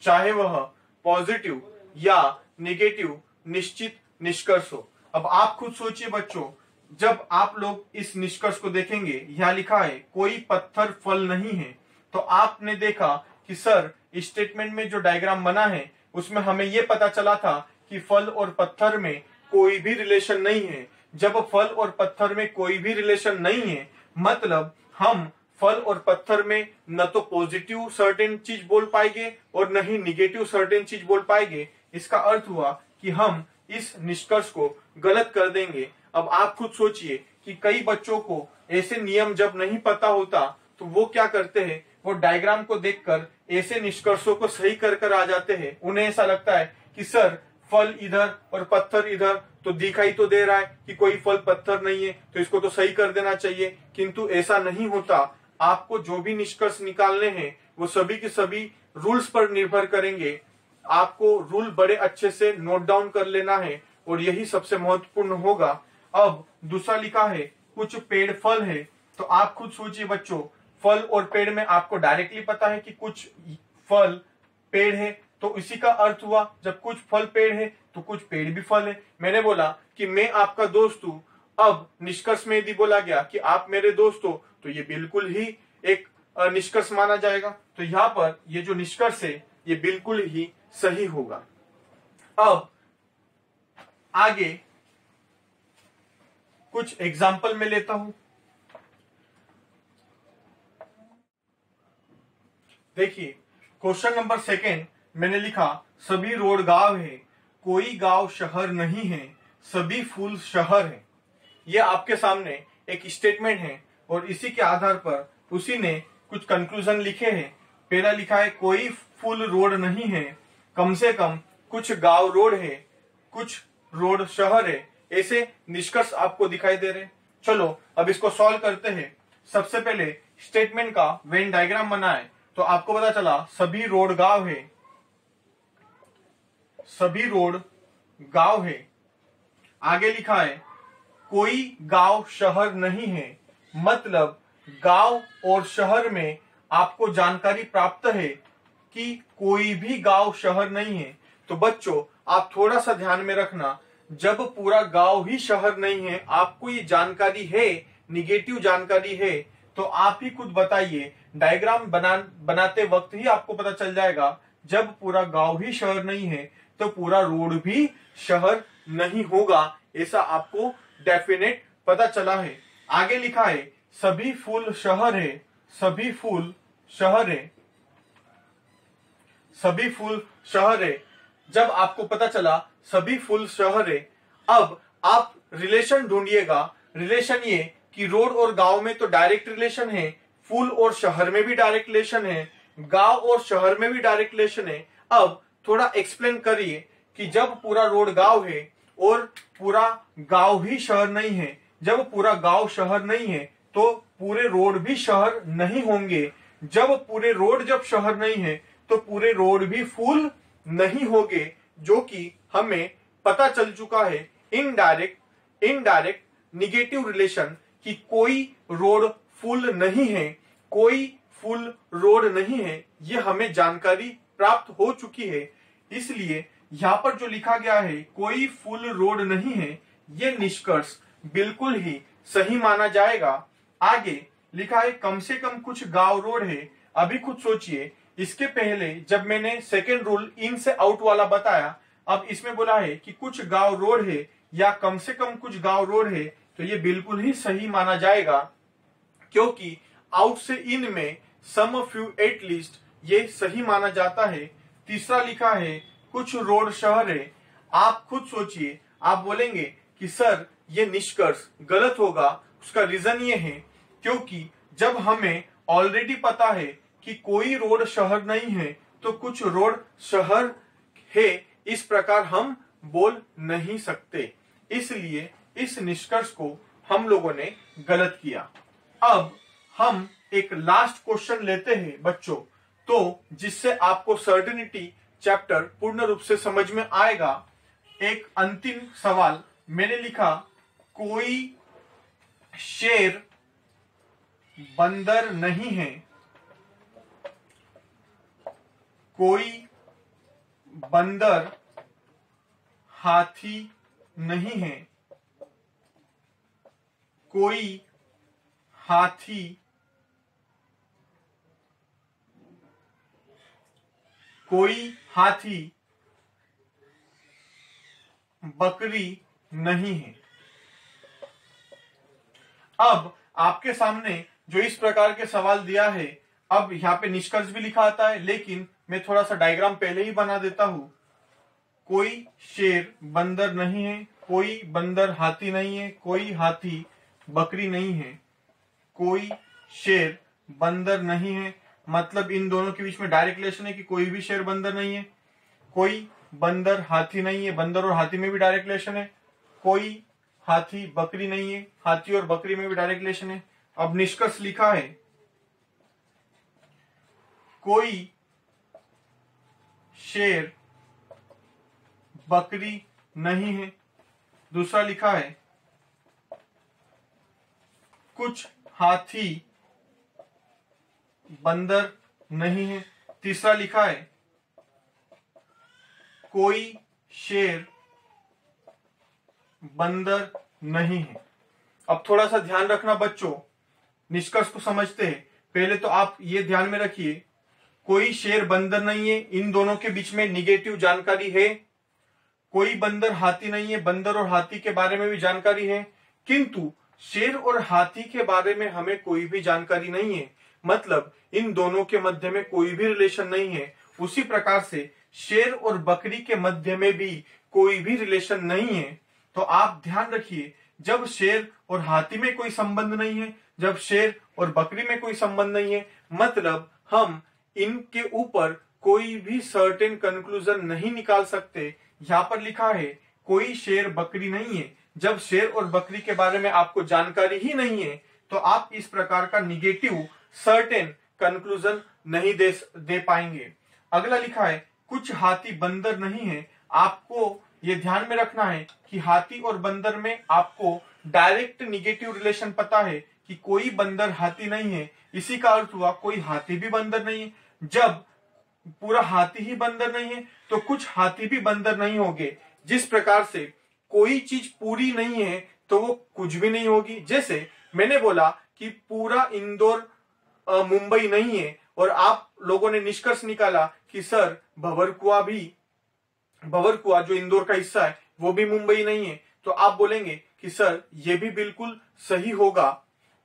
चाहे वह पॉजिटिव या निगेटिव निश्चित निष्कर्ष हो। अब आप खुद सोचिए बच्चों जब आप लोग इस निष्कर्ष को देखेंगे, यहां लिखा है कोई पत्थर फल नहीं है, तो आपने देखा कि सर स्टेटमेंट में जो डायग्राम बना है उसमें हमें यह पता चला था कि फल और पत्थर में कोई भी रिलेशन नहीं है। जब फल और पत्थर में कोई भी रिलेशन नहीं है, मतलब हम फल और पत्थर में न तो पॉजिटिव सर्टेन चीज बोल पाएंगे और न ही निगेटिव सर्टेन चीज बोल पाएंगे। इसका अर्थ हुआ कि हम इस निष्कर्ष को गलत कर देंगे। अब आप खुद सोचिए कि कई बच्चों को ऐसे नियम जब नहीं पता होता तो वो क्या करते हैं, वो डायग्राम को देखकर ऐसे निष्कर्षों को सही कर कर आ जाते हैं। उन्हें ऐसा लगता है कि सर फल इधर और पत्थर इधर, तो दिखाई तो दे रहा है कि कोई फल पत्थर नहीं है, तो इसको तो सही कर देना चाहिए। किंतु ऐसा नहीं होता। आपको जो भी निष्कर्ष निकालने हैं वो सभी के सभी रूल्स पर निर्भर करेंगे। आपको रूल बड़े अच्छे से नोट डाउन कर लेना है और यही सबसे महत्वपूर्ण होगा। अब दूसरा लिखा है कुछ पेड़ फल है, तो आप खुद सोचिए बच्चों, फल और पेड़ में आपको डायरेक्टली पता है कि कुछ फल पेड़ है, तो इसी का अर्थ हुआ जब कुछ फल पेड़ है तो कुछ पेड़ भी फल है। मैंने बोला कि मैं आपका दोस्त हूं, अब निष्कर्ष में यदि बोला गया कि आप मेरे दोस्त हो तो ये बिल्कुल ही एक निष्कर्ष माना जाएगा। तो यहाँ पर ये जो निष्कर्ष है ये बिल्कुल ही सही होगा। अब आगे कुछ एग्जाम्पल में लेता हूं। देखिए क्वेश्चन नंबर 2 मैंने लिखा सभी रोड गांव है, कोई गांव शहर नहीं है, सभी फूल शहर है। ये आपके सामने एक स्टेटमेंट है और इसी के आधार पर उसी ने कुछ कंक्लूजन लिखे हैं। पहला लिखा है कोई फुल रोड नहीं है, कम से कम कुछ गांव रोड है, कुछ रोड शहर है। ऐसे निष्कर्ष आपको दिखाई दे रहे हैं। चलो अब इसको सॉल्व करते हैं। सबसे पहले स्टेटमेंट का वेन डायग्राम बनाए तो आपको पता चला सभी रोड गांव है, सभी रोड गांव है। आगे लिखा है कोई गांव शहर नहीं है, मतलब गांव और शहर में आपको जानकारी प्राप्त है कि कोई भी गांव शहर नहीं है। तो बच्चों आप थोड़ा सा ध्यान में रखना, जब पूरा गांव ही शहर नहीं है, आपको ये जानकारी है, निगेटिव जानकारी है, तो आप ही खुद बताइए। डायग्राम बनाते वक्त ही आपको पता चल जाएगा जब पूरा गांव ही शहर नहीं है तो पूरा रोड भी शहर नहीं होगा। ऐसा आपको डेफिनेट पता चला है। आगे लिखा है सभी फूल शहर है, सभी फूल शहर है, सभी फूल शहर है। जब आपको पता चला सभी फूल शहर है, अब आप रिलेशन ढूंढिएगा। रिलेशन ये कि रोड और गांव में तो डायरेक्ट रिलेशन है, फूल और शहर में भी डायरेक्ट रिलेशन है, गांव और शहर में भी डायरेक्ट रिलेशन है। अब थोड़ा एक्सप्लेन करिए कि जब पूरा रोड गांव है और पूरा गांव ही शहर नहीं है, जब पूरा गांव शहर नहीं है तो पूरे रोड भी शहर नहीं होंगे। जब पूरे रोड जब शहर नहीं है तो पूरे रोड भी फूल नहीं होंगे, जो कि हमें पता चल चुका है इनडायरेक्ट निगेटिव रिलेशन कि कोई रोड फुल नहीं है, कोई फुल रोड नहीं है, ये हमें जानकारी प्राप्त हो चुकी है। इसलिए यहाँ पर जो लिखा गया है कोई फुल रोड नहीं है, ये निष्कर्ष बिल्कुल ही सही माना जाएगा। आगे लिखा है कम से कम कुछ गांव रोड है। अभी खुद सोचिए, इसके पहले जब मैंने सेकेंड रूल इन से आउट वाला बताया, अब इसमें बोला है कि कुछ गांव रोड है या कम से कम कुछ गांव रोड है, तो ये बिल्कुल ही सही माना जाएगा, क्योंकि आउट से इन में सम फ्यू एट लीस्ट ये सही माना जाता है। तीसरा लिखा है कुछ रोड शहर है। आप खुद सोचिए, आप बोलेंगे कि सर ये निष्कर्ष गलत होगा। उसका रीजन ये है क्योंकि जब हमें ऑलरेडी पता है कि कोई रोड शहर नहीं है तो कुछ रोड शहर है, इस प्रकार हम बोल नहीं सकते। इसलिए इस निष्कर्ष को हम लोगों ने गलत किया। अब हम एक लास्ट क्वेश्चन लेते हैं बच्चों, तो जिससे आपको सर्टेनिटी चैप्टर पूर्ण रूप से समझ में आएगा। एक अंतिम सवाल मैंने लिखा कोई शेर बंदर नहीं है, कोई बंदर हाथी नहीं है, कोई हाथी बकरी नहीं है। अब आपके सामने जो इस प्रकार के सवाल दिया है, अब यहाँ पे निष्कर्ष भी लिखा आता है, लेकिन मैं थोड़ा सा डायग्राम पहले ही बना देता हूं। कोई शेर बंदर नहीं है, कोई बंदर हाथी नहीं है, कोई हाथी बकरी नहीं है, कोई शेर बंदर नहीं है, मतलब इन दोनों के बीच में डायरेक्ट रिलेशन है कि कोई भी शेर बंदर नहीं है। कोई बंदर हाथी नहीं है, बंदर और हाथी में भी डायरेक्ट रिलेशन है। कोई हाथी बकरी नहीं है, हाथी और बकरी में भी डायरेक्ट रिलेशन है। अब निष्कर्ष लिखा है कोई शेर बकरी नहीं है। दूसरा लिखा है कुछ हाथी बंदर नहीं है। तीसरा लिखा है कोई शेर बंदर नहीं है। अब थोड़ा सा ध्यान रखना बच्चों, निष्कर्ष को समझते हैं। पहले तो आप ये ध्यान में रखिए, कोई शेर बंदर नहीं है, इन दोनों के बीच में निगेटिव जानकारी है। कोई बंदर हाथी नहीं है, बंदर और हाथी के बारे में भी जानकारी है, किंतु शेर और हाथी के बारे में हमें कोई भी जानकारी नहीं है, मतलब इन दोनों के मध्य में कोई भी रिलेशन नहीं है। उसी प्रकार से शेर और बकरी के मध्य में भी कोई भी रिलेशन नहीं है। तो आप ध्यान रखिए, जब शेर और हाथी में कोई संबंध नहीं है, जब शेर और बकरी में कोई संबंध नहीं है, मतलब हम इनके ऊपर कोई भी सर्टेन कंक्लूजन नहीं निकाल सकते। यहाँ पर लिखा है कोई शेर बकरी नहीं है। जब शेर और बकरी के बारे में आपको जानकारी ही नहीं है, तो आप इस प्रकार का निगेटिव सर्टेन कंक्लूजन नहीं दे पाएंगे। अगला लिखा है कुछ हाथी बंदर नहीं है। आपको ये ध्यान में रखना है कि हाथी और बंदर में आपको डायरेक्ट निगेटिव रिलेशन पता है कि कोई बंदर हाथी नहीं है। इसी का अर्थ हुआ कोई हाथी भी बंदर नहीं है। जब पूरा हाथी ही बंदर नहीं है, तो कुछ हाथी भी बंदर नहीं होंगे। जिस प्रकार से कोई चीज पूरी नहीं है, तो वो कुछ भी नहीं होगी। जैसे मैंने बोला कि पूरा इंदौर मुंबई नहीं है, और आप लोगों ने निष्कर्ष निकाला कि सर भंवरकुआ जो इंदौर का हिस्सा है वो भी मुंबई नहीं है, तो आप बोलेंगे कि सर ये भी बिल्कुल सही होगा।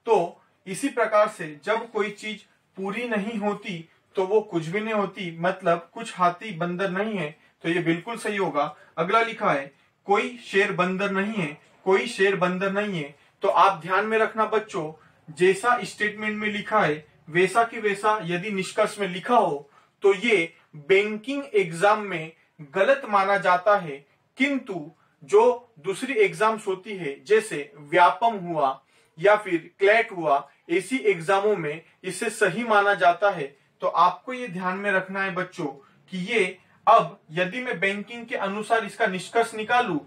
तो इसी प्रकार से जब कोई चीज पूरी नहीं होती तो वो कुछ भी नहीं होती, मतलब कुछ हाथी बंदर नहीं है, तो ये बिल्कुल सही होगा। अगला लिखा है कोई शेर बंदर नहीं है, कोई शेर बंदर नहीं है। तो आप ध्यान में रखना बच्चों, जैसा स्टेटमेंट में लिखा है वैसा की वैसा यदि निष्कर्ष में लिखा हो तो ये बैंकिंग एग्जाम में गलत माना जाता है, किंतु जो दूसरी एग्जाम्स होती है जैसे व्यापम हुआ या फिर क्लैट हुआ, ऐसी एग्जामों में इसे सही माना जाता है। तो आपको ये ध्यान में रखना है बच्चों कि ये अब यदि मैं बैंकिंग के अनुसार इसका निष्कर्ष निकालूं,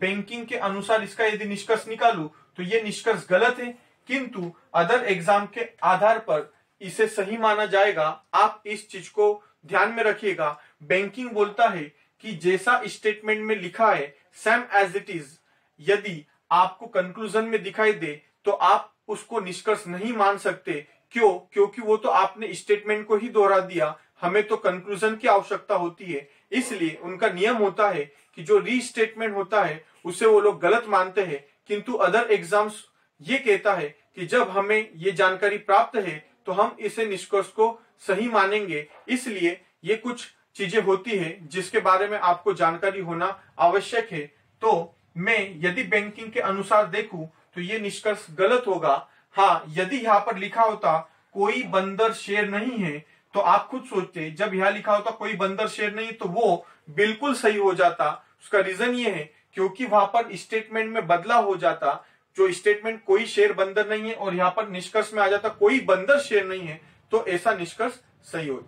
बैंकिंग के अनुसार इसका यदि निष्कर्ष निकालूं तो ये निष्कर्ष गलत है, किंतु अदर एग्जाम के आधार पर इसे सही माना जाएगा। आप इस चीज को ध्यान में रखिएगा। बैंकिंग बोलता है कि जैसा स्टेटमेंट में लिखा है सेम एज इट इज, यदि आपको कंक्लूजन में दिखाई दे तो आप उसको निष्कर्ष नहीं मान सकते। क्यों? क्योंकि वो तो आपने स्टेटमेंट को ही दोहरा दिया, हमें तो कंक्लूजन की आवश्यकता होती है। इसलिए उनका नियम होता है कि जो रीस्टेटमेंट होता है उसे वो लोग गलत मानते हैं, किंतु अदर एग्जाम्स ये कहता है कि जब हमें ये जानकारी प्राप्त है तो हम इसे निष्कर्ष को सही मानेंगे। इसलिए ये कुछ चीजें होती है जिसके बारे में आपको जानकारी होना आवश्यक है। तो मैं यदि बैंकिंग के अनुसार देखूं तो ये निष्कर्ष गलत होगा। हाँ, यदि यहाँ पर लिखा होता कोई बंदर शेर नहीं है, तो आप खुद सोचते जब यहाँ लिखा होता कोई बंदर शेर नहीं तो वो बिल्कुल सही हो जाता। उसका रीजन ये है क्योंकि वहां पर स्टेटमेंट में बदलाव हो जाता। जो स्टेटमेंट कोई शेर बंदर नहीं है और यहाँ पर निष्कर्ष में आ जाता कोई बंदर शेर नहीं है, तो ऐसा निष्कर्ष सही हो।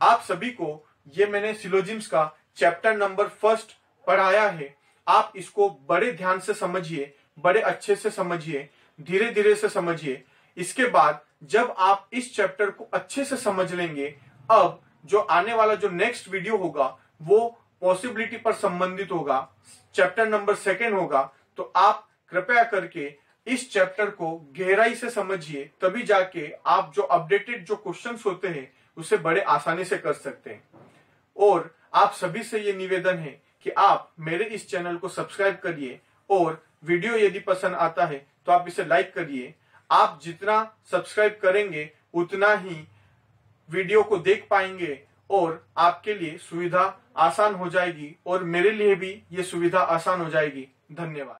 आप सभी को ये मैंने सिलोजिम्स का चैप्टर नंबर 1 पढ़ाया है। आप इसको बड़े ध्यान से समझिए, बड़े अच्छे से समझिए, धीरे धीरे से समझिए। इसके बाद जब आप इस चैप्टर को अच्छे से समझ लेंगे, अब जो आने वाला जो नेक्स्ट वीडियो होगा वो पॉसिबिलिटी पर संबंधित होगा, चैप्टर नंबर 2 होगा। तो आप कृपया करके इस चैप्टर को गहराई से समझिए, तभी जाके आप जो अपडेटेड जो क्वेश्चंस होते हैं उसे बड़े आसानी से कर सकते हैं। और आप सभी से ये निवेदन है कि आप मेरे इस चैनल को सब्सक्राइब करिए और वीडियो यदि पसंद आता है तो आप इसे लाइक करिए। आप जितना सब्सक्राइब करेंगे उतना ही वीडियो को देख पाएंगे और आपके लिए सुविधा आसान हो जाएगी और मेरे लिए भी ये सुविधा आसान हो जाएगी। धन्यवाद।